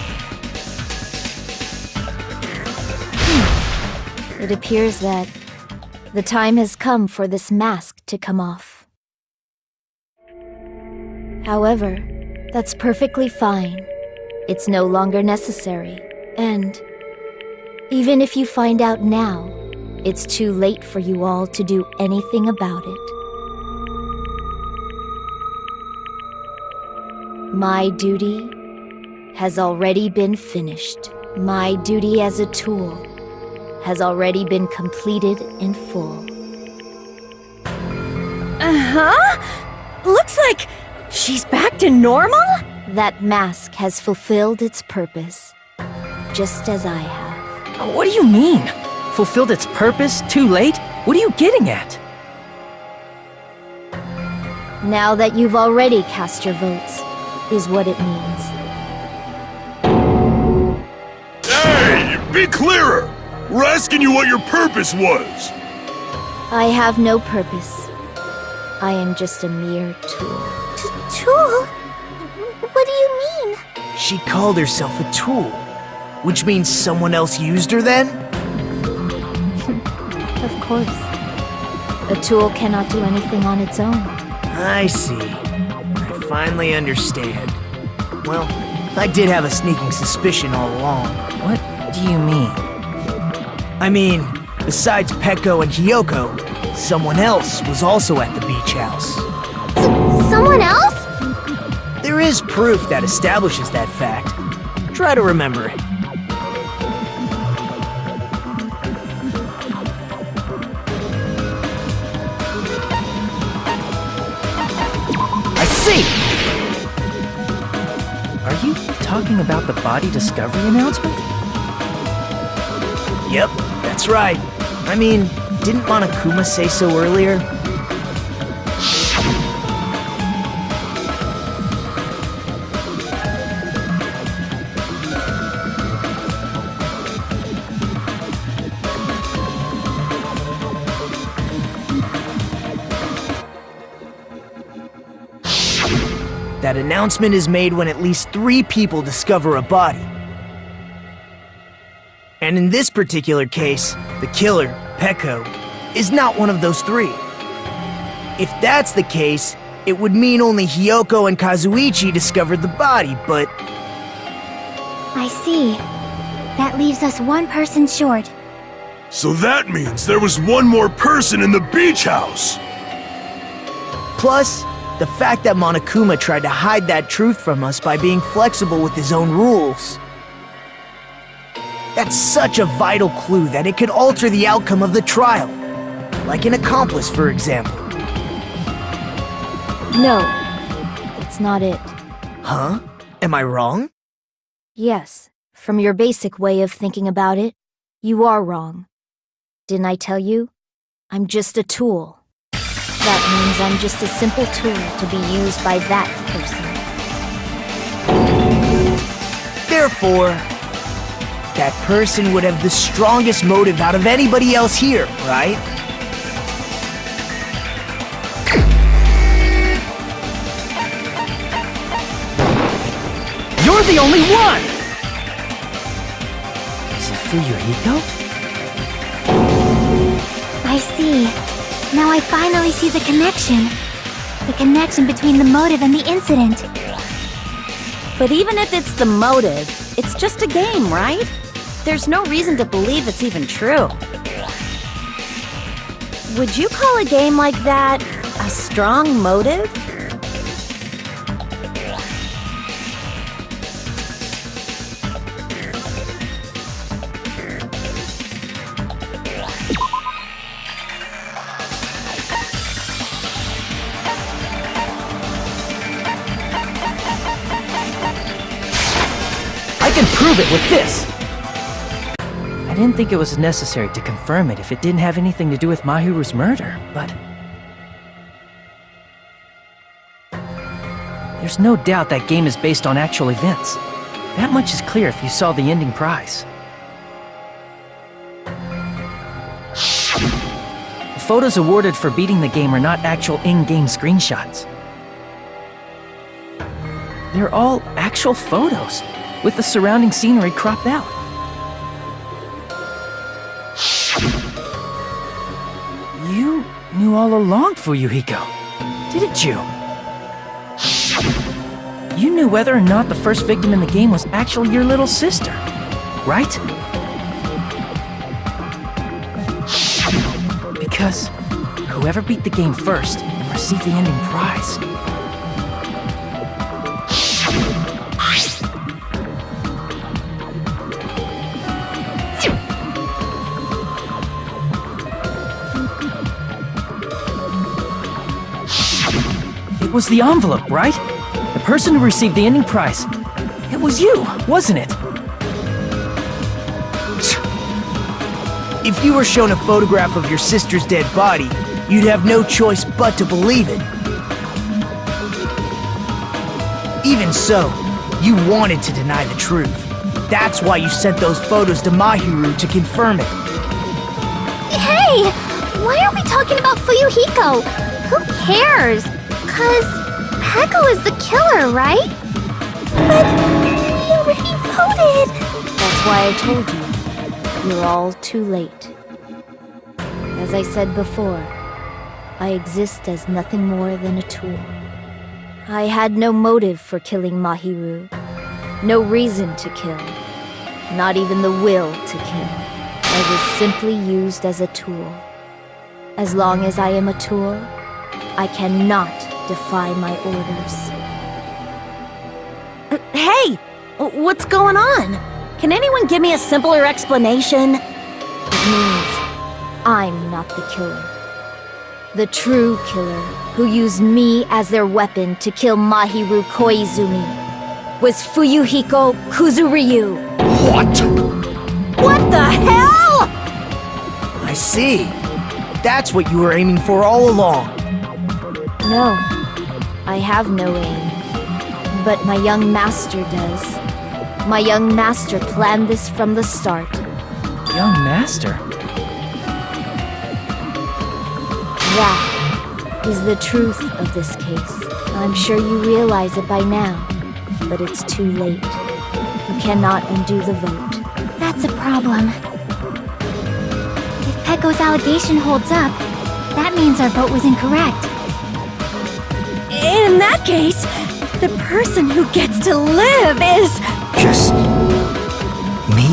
It appears that the time has come for this mask to come off. However, that's perfectly fine. It's no longer necessary. And even if you find out now, it's too late for you all to do anything about it. My duty has already been finished. My duty as a tool has already been completed in full. Uh-huh? Looks like she's back to normal? That mask has fulfilled its purpose, just as I have. What do you mean? Fulfilled its purpose? Too late? What are you getting at? Now that you've already cast your votes, is what it means. Hey, be clearer! We're asking you what your purpose was! I have no purpose. I am just a mere tool. Tool? What do you mean? She called herself a tool, which means someone else used her then? Of course. A tool cannot do anything on its own. I see. I finally understand. Well, I did have a sneaking suspicion all along. What do you mean? I mean, besides Peko and Hiyoko, someone else was also at the beach house. Someone else? There is proof that establishes that fact. Try to remember it. I see! Are you talking about the body discovery announcement? Yep, that's right. I mean, didn't Monokuma say so earlier? That announcement is made when at least 3 people discover a body. And in this particular case, the killer, Peko, is not one of those 3. If that's the case, it would mean only Hiyoko and Kazuichi discovered the body, but... I see. That leaves us one person short. So that means there was one more person in the beach house! Plus, the fact that Monokuma tried to hide that truth from us by being flexible with his own rules. That's such a vital clue that it could alter the outcome of the trial. Like an accomplice, for example. No, that's not it. Huh? Am I wrong? Yes, from your basic way of thinking about it, you are wrong. Didn't I tell you? I'm just a tool. That means I'm just a simple tool to be used by that person. Therefore, that person would have the strongest motive out of anybody else here, right? You're the only one! Is it for Yuriko? I see. Now I finally see the connection. The connection between the motive and the incident. But even if it's the motive, it's just a game, right? There's no reason to believe it's even true. Would you call a game like that a strong motive? I can prove it with this! I didn't think it was necessary to confirm it if it didn't have anything to do with Mahiru's murder, but... There's no doubt that game is based on actual events. That much is clear if you saw the ending prize. The photos awarded for beating the game are not actual in-game screenshots. They're all actual photos, with the surrounding scenery cropped out. You knew all along, Fuyuhiko, didn't you? You knew whether or not the first victim in the game was actually your little sister, right? Because whoever beat the game first and received the ending prize. It was the envelope, right? The person who received the ending prize. It was you, wasn't it? If you were shown a photograph of your sister's dead body, you'd have no choice but to believe it. Even so, you wanted to deny the truth. That's why you sent those photos to Mahiru to confirm it. Hey! Why are we talking about Fuyuhiko? Who cares? 'Cause Peko is the killer, right? But we already voted! That's why I told you. You're all too late. As I said before, I exist as nothing more than a tool. I had no motive for killing Mahiru. No reason to kill. Not even the will to kill. I was simply used as a tool. As long as I am a tool, I cannot defy my orders. Hey! What's going on? Can anyone give me a simpler explanation? It means I'm not the killer. The true killer, who used me as their weapon to kill Mahiru Koizumi, was Fuyuhiko Kuzuryu. What? What the hell?! I see. That's what you were aiming for all along. No, I have no aim. But my young master does. My young master planned this from the start. Young master? That is the truth of this case. I'm sure you realize it by now, but it's too late. You cannot undo the vote. That's a problem. If Peko's allegation holds up, that means our vote was incorrect. In that case, the person who gets to live is... Just... me?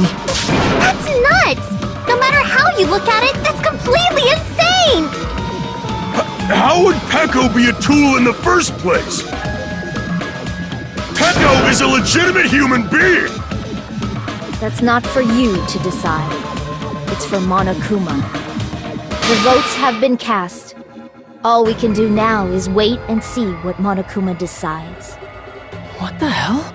That's nuts! No matter how you look at it, that's completely insane! How would Peko be a tool in the first place? Peko is a legitimate human being! That's not for you to decide. It's for Monokuma. The votes have been cast. All we can do now is wait and see what Monokuma decides. What the hell?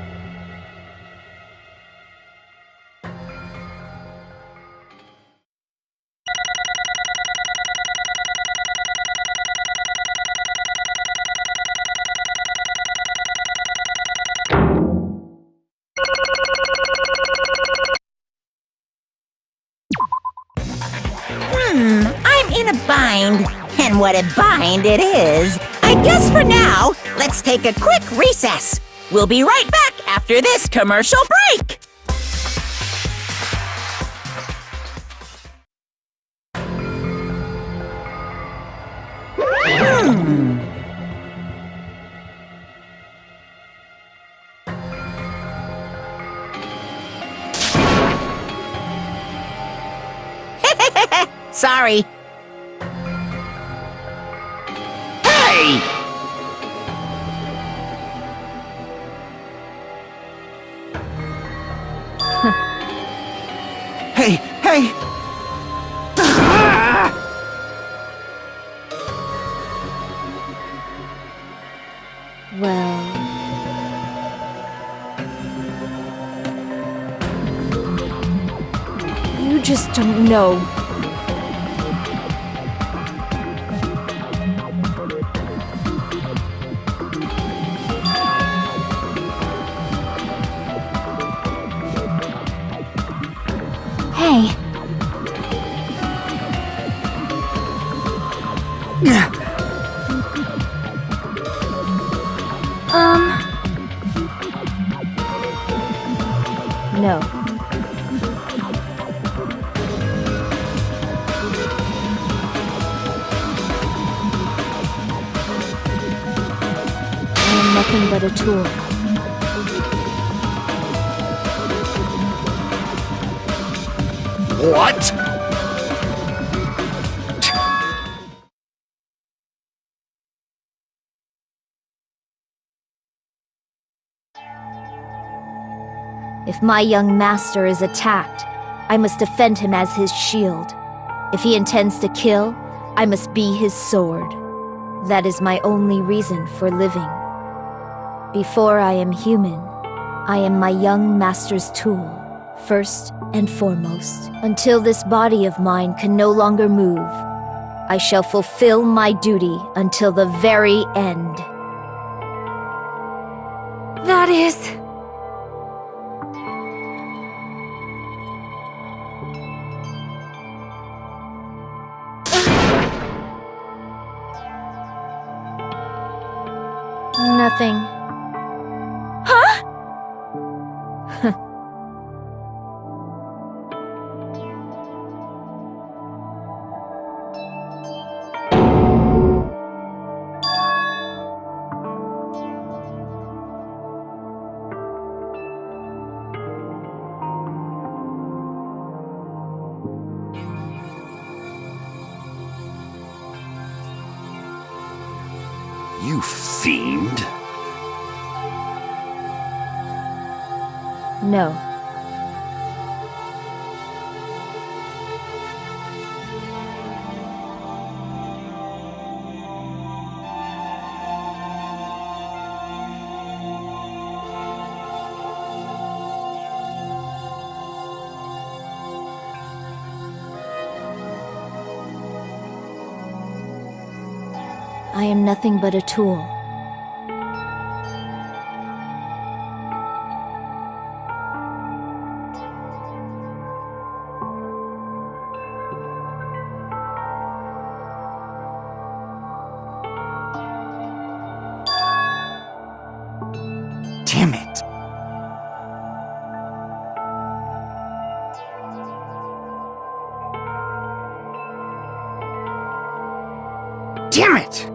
I'm in a bind. And what a bind it is. I guess for now, let's take a quick recess. We'll be right back after this commercial break. Sorry. Hey! Hey, hey! Well... you just don't know. Hey, No. I am nothing but a tool. What? If my young master is attacked, I must defend him as his shield. If he intends to kill, I must be his sword. That is my only reason for living. Before I am human, I am my young master's tool, first and foremost. Until this body of mine can no longer move, I shall fulfill my duty until the very end. That is... Nothing. Huh? You fiend! No. I am nothing but a tool. Damn it! Damn it!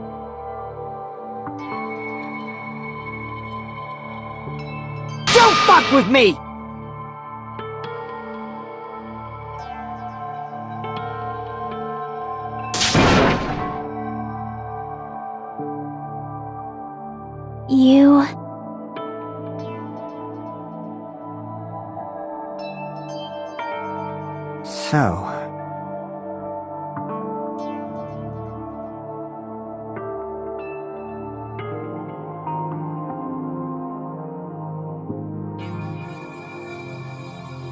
Don't fuck with me! You... So...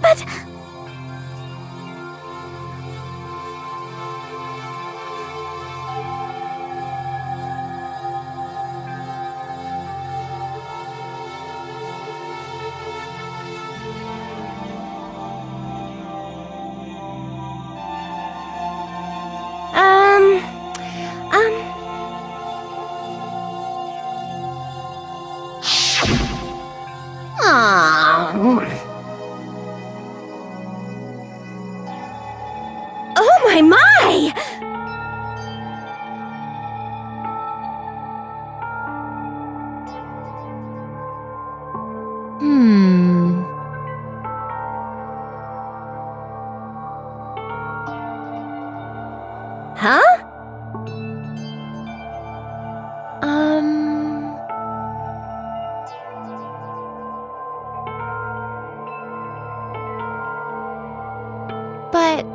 But... Oh my! Huh? But...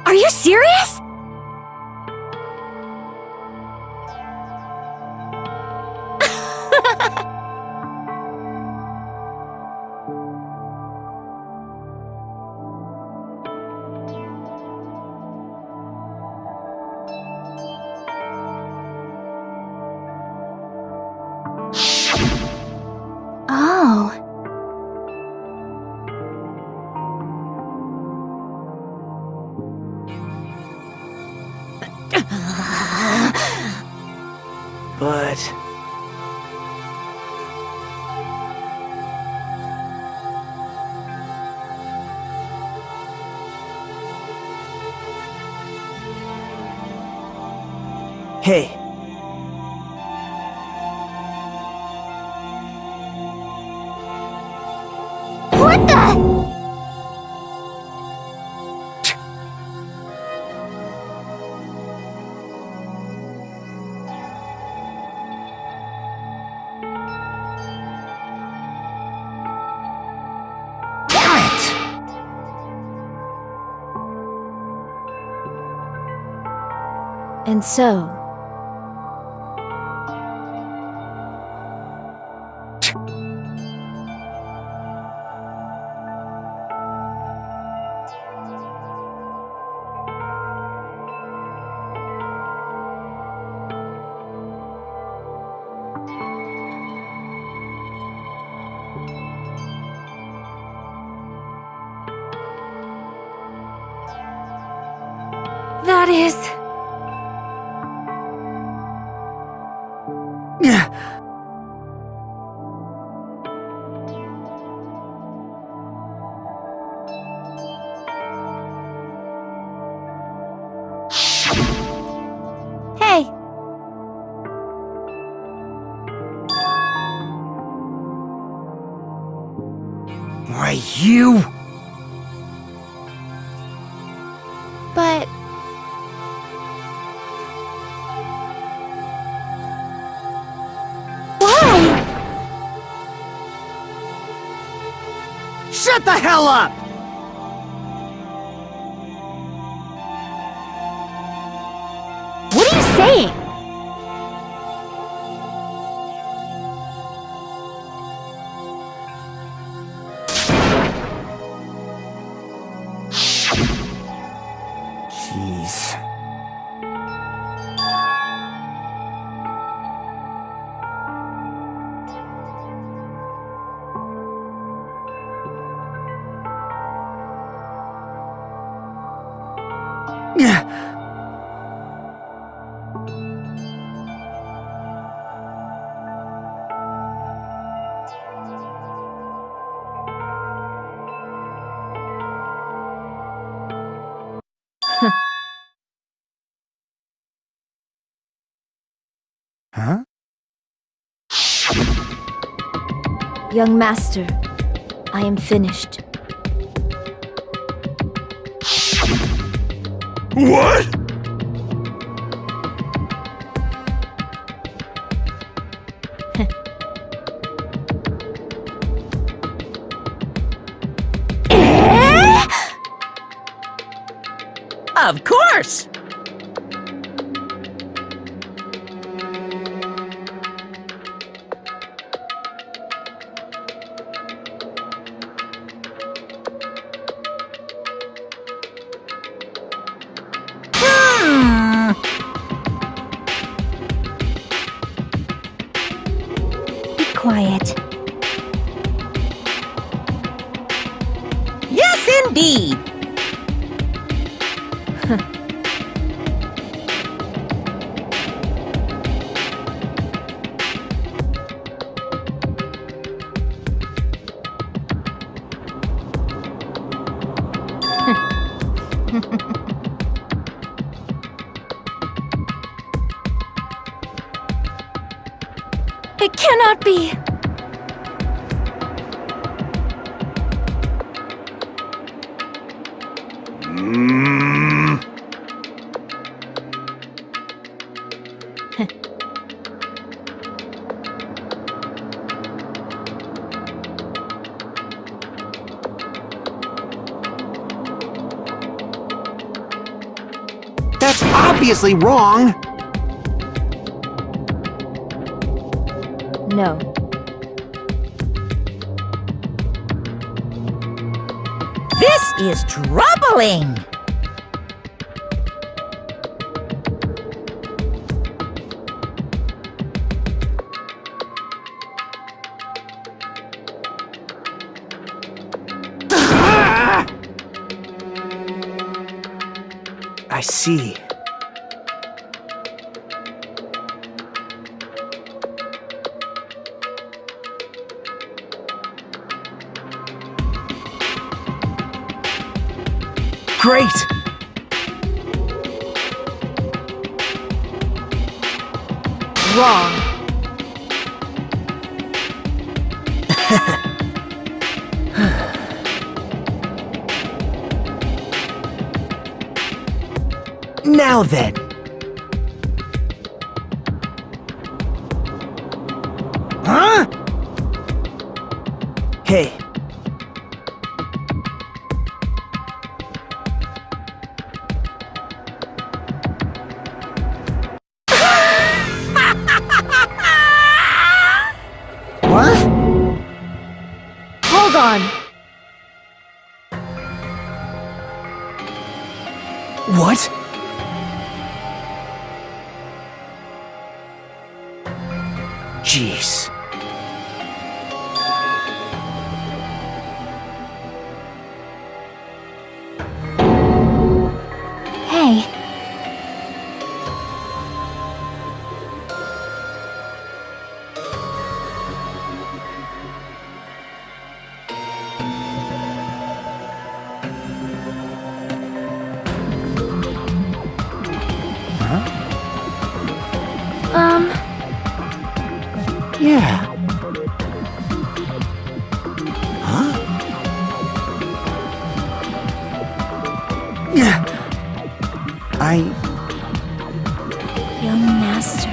Are you serious? Oh. But... Hey. What the? And so, That is... hey! Why, you... But... Why? Shut the hell up! What are you saying? Jeez. Huh? Young master, I am finished. What? Of course! Be quiet. Yes, indeed! It cannot be! That's obviously wrong! No. This is troubling! I see. Great! Wrong. Now then. Huh? Hey. What? Jeez. Hey. Yeah. Huh? Young master.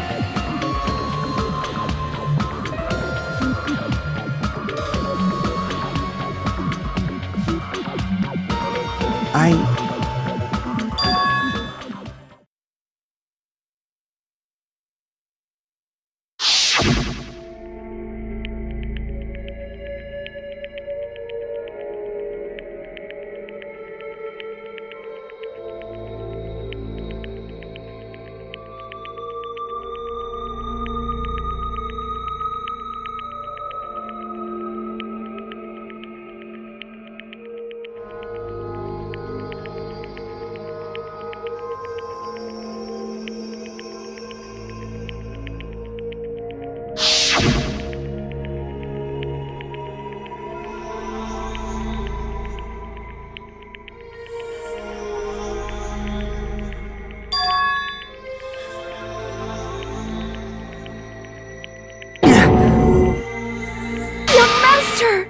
Young master!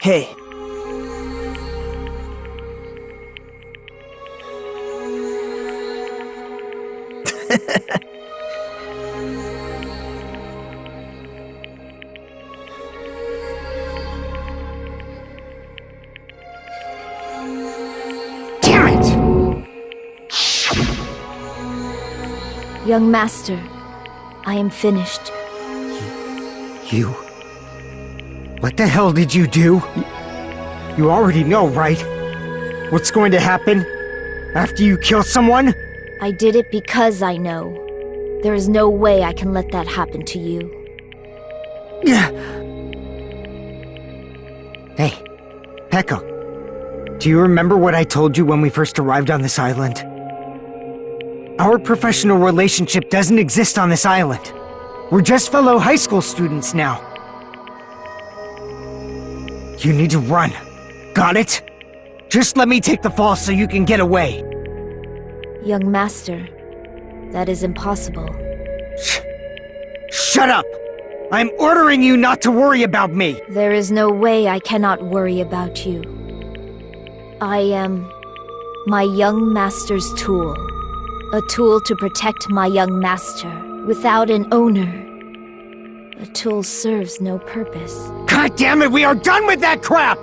Hey. Damn it! Young master, I am finished. You? What the hell did you do? You already know, right? What's going to happen after you kill someone? I did it because I know. There is no way I can let that happen to you. Hey, Pekka. Do you remember what I told you when we first arrived on this island? Our professional relationship doesn't exist on this island. We're just fellow high school students now. You need to run. Got it? Just let me take the fall so you can get away. Young master, that is impossible. Shut up! I'm ordering you not to worry about me! There is no way I cannot worry about you. I am my young master's tool. A tool to protect my young master without an owner. A tool serves no purpose. God damn it, we are done with that crap!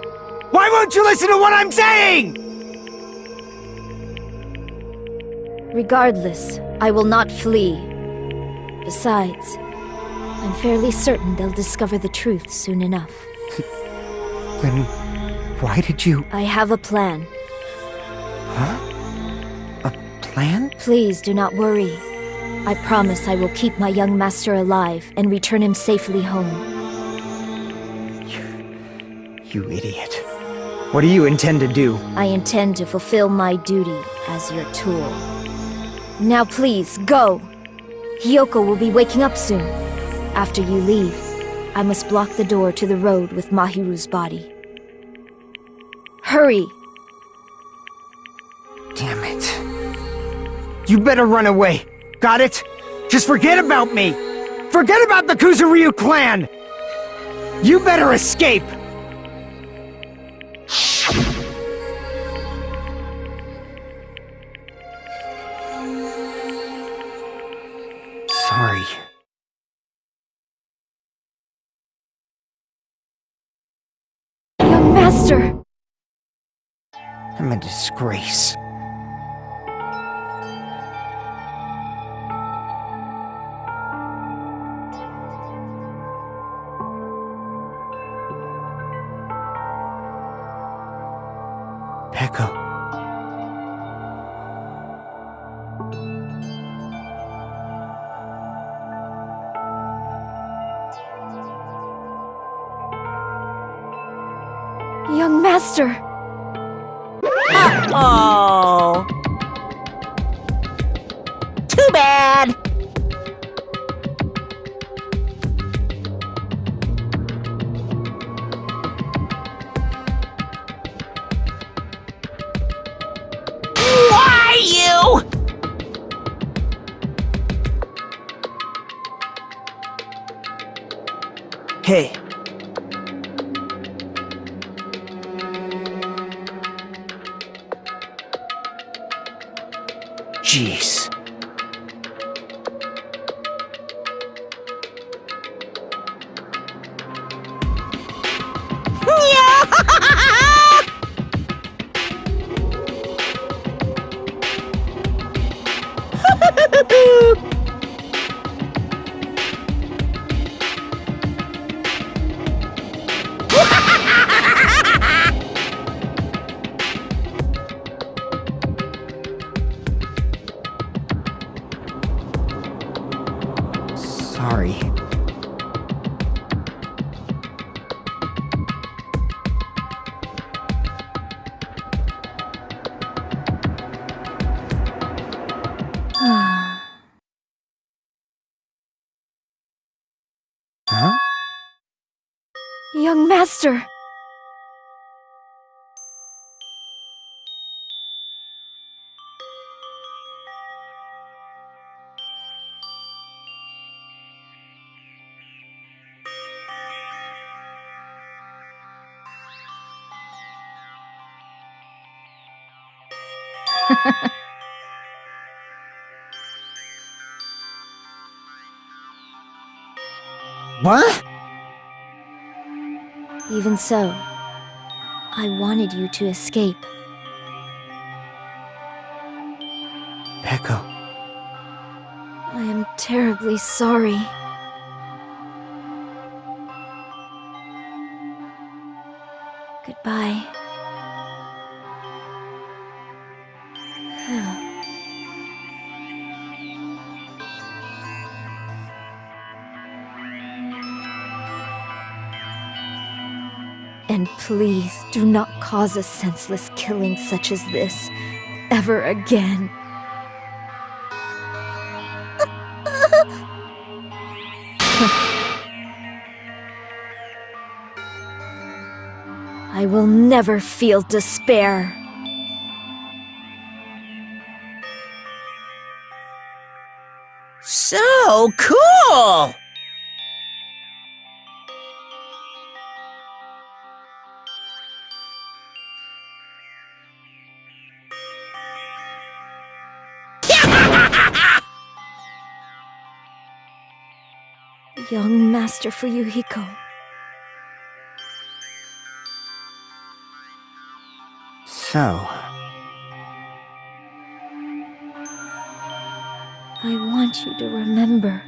Why won't you listen to what I'm saying? Regardless, I will not flee. Besides, I'm fairly certain they'll discover the truth soon enough. Then why did you... I have a plan. Huh? A plan? Please do not worry. I promise I will keep my young master alive and return him safely home. You idiot. What do you intend to do? I intend to fulfill my duty as your tool. Now please, go! Hiyoko will be waking up soon. After you leave, I must block the door to the road with Mahiru's body. Hurry! Damn it. You better run away. Got it? Just forget about me! Forget about the Kuzuryu clan! You better escape! Sorry. master! I'm a disgrace. Peko. Young master! Oh. Too bad. Why you? Hey. Jeez. Sorry. Huh? Young master! What? Even so, I wanted you to escape. Peko. I am terribly sorry. Goodbye. And please do not cause a senseless killing such as this ever again. I will never feel despair. So cool! Young Master Fuyuhiko. So, I want you to remember.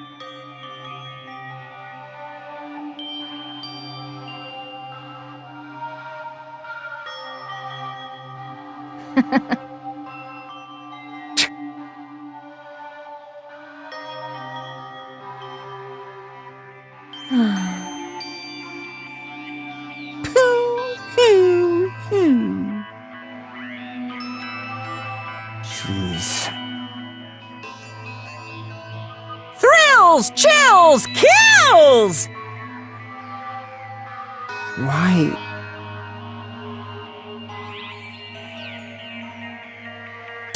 jeez. Thrills, chills, kills! Why?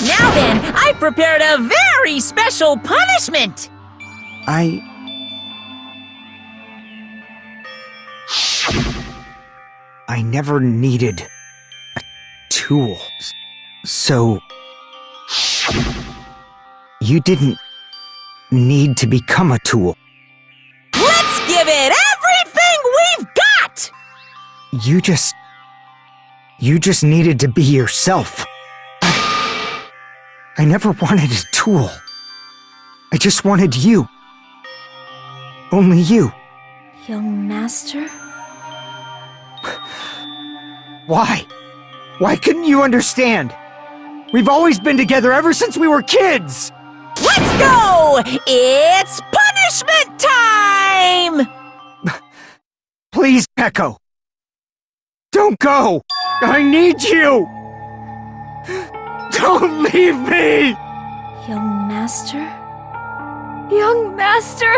Now then, I've prepared a very special punishment! I never needed a tool. So, you didn't need to become a tool. Let's give it everything we've got! You just You just needed to be yourself. I never wanted a tool. I just wanted you. Only you. Young master? Why? Why couldn't you understand? We've always been together ever since we were kids! Let's go! It's punishment time! Please, Echo. Don't go! I need you! Don't leave me! Young master? Young master!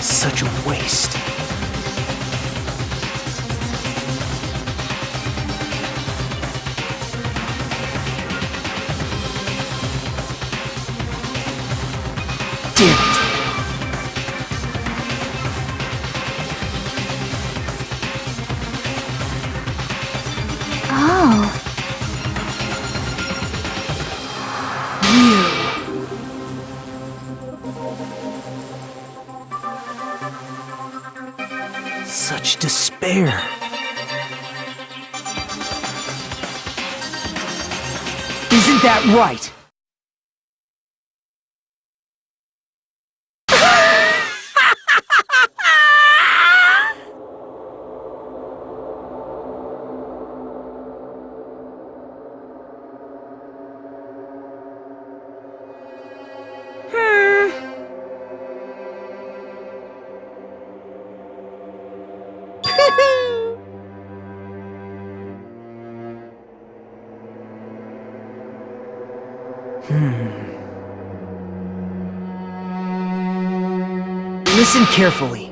Such a waste. Damn it. Oh. Such despair. Isn't that right? Listen carefully.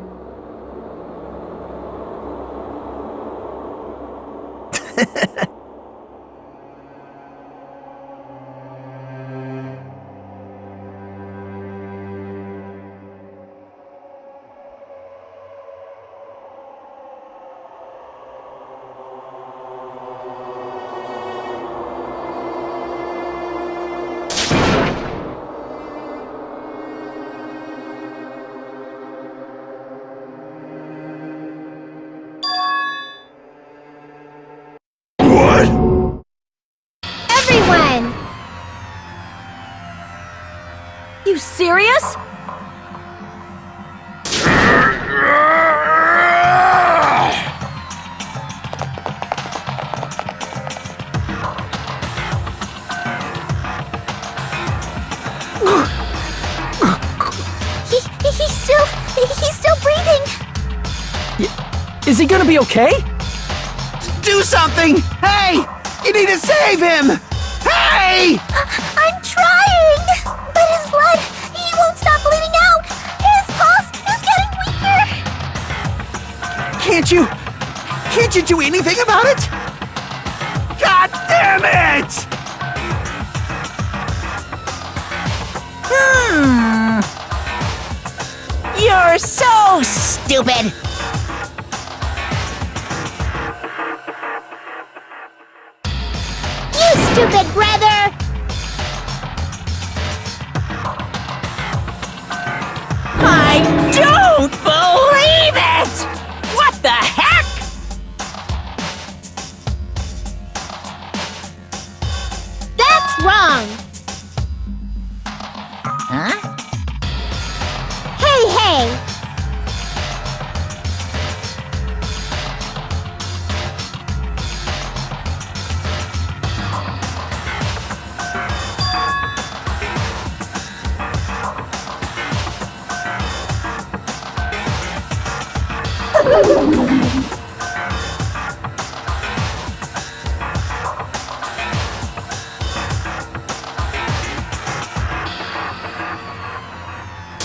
Everyone! You serious? He's still breathing! Is he gonna be okay? Do something! Hey! You need to save him! Hey! I'm trying! But his blood, he won't stop bleeding out! His pulse is getting weaker! Can't you do anything about it? God damn it! You're so stupid! You stupid brother! I don't believe it! What the heck? That's wrong! Huh? Hey, hey!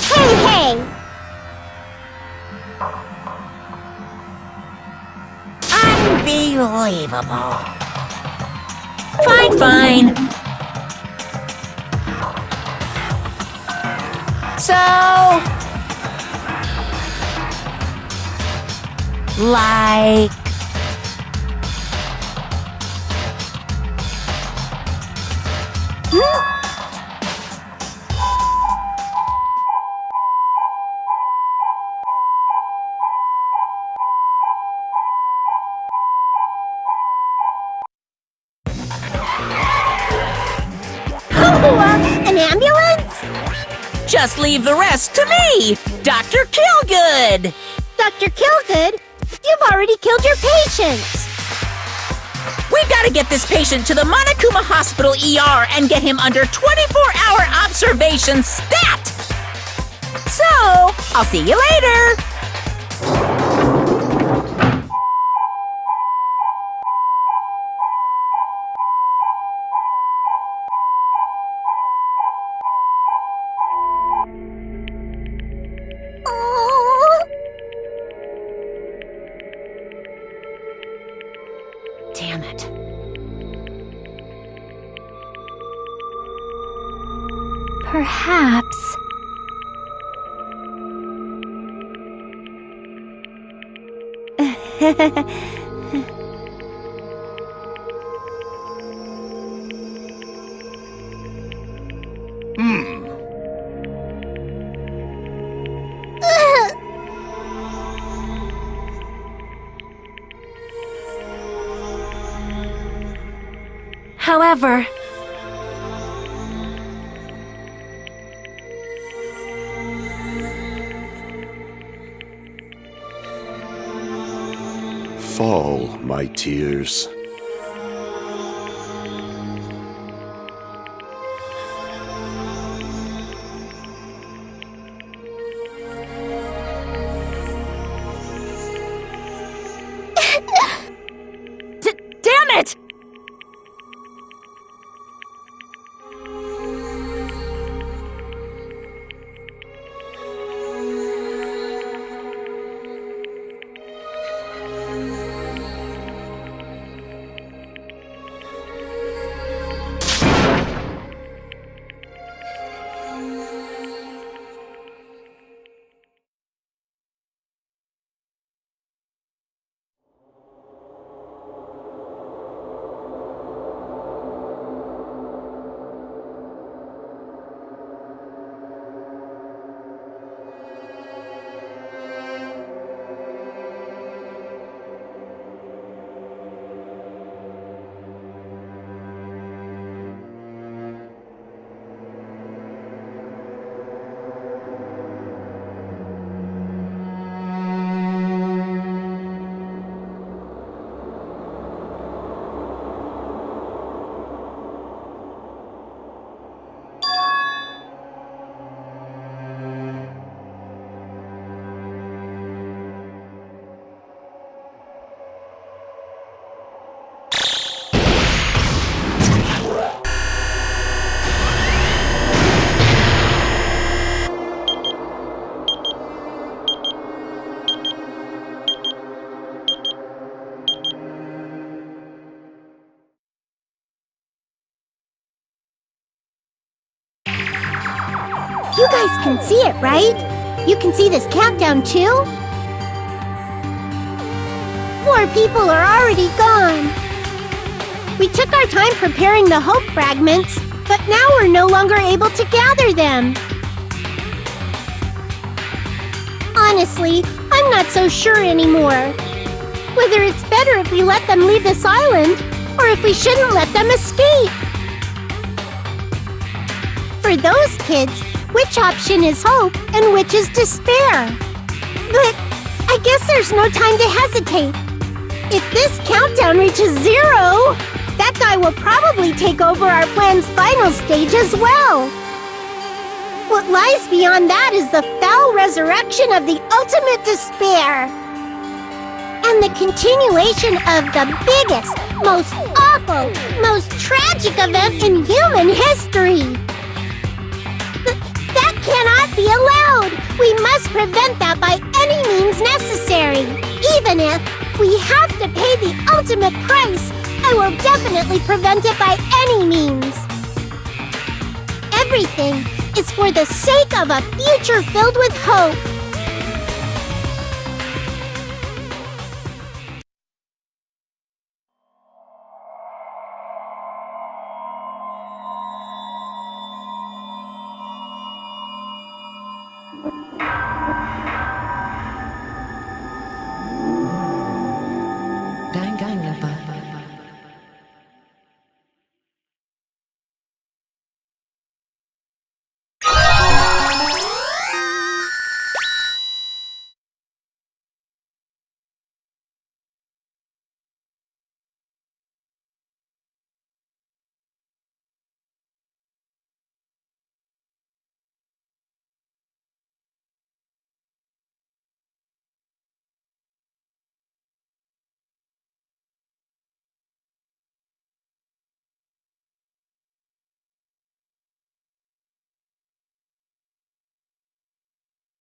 Hey, hey! Unbelievable. Fine. So... like... An ambulance? Just leave the rest to me, Dr. Killgood! Dr. Killgood, you've already killed your patients! We gotta get this patient to the Monokuma Hospital ER and get him under 24-hour observation stat! So, I'll see you later! Oh. Damn it. Perhaps... However, Fall, my tears. Damn it! You guys can see it, right? You can see this countdown too? 4 people are already gone. We took our time preparing the hope fragments, but now we're no longer able to gather them. Honestly, I'm not so sure anymore. Whether it's better if we let them leave this island, or if we shouldn't let them escape. For those kids, which option is hope and which is despair? But I guess there's no time to hesitate. If this countdown reaches 0, that guy will probably take over our plan's final stage as well. What lies beyond that is the foul resurrection of the ultimate despair. And the continuation of the biggest, most awful, most tragic event in human history. That cannot be allowed! We must prevent that by any means necessary. Even if we have to pay the ultimate price, I will definitely prevent it by any means. Everything is for the sake of a future filled with hope.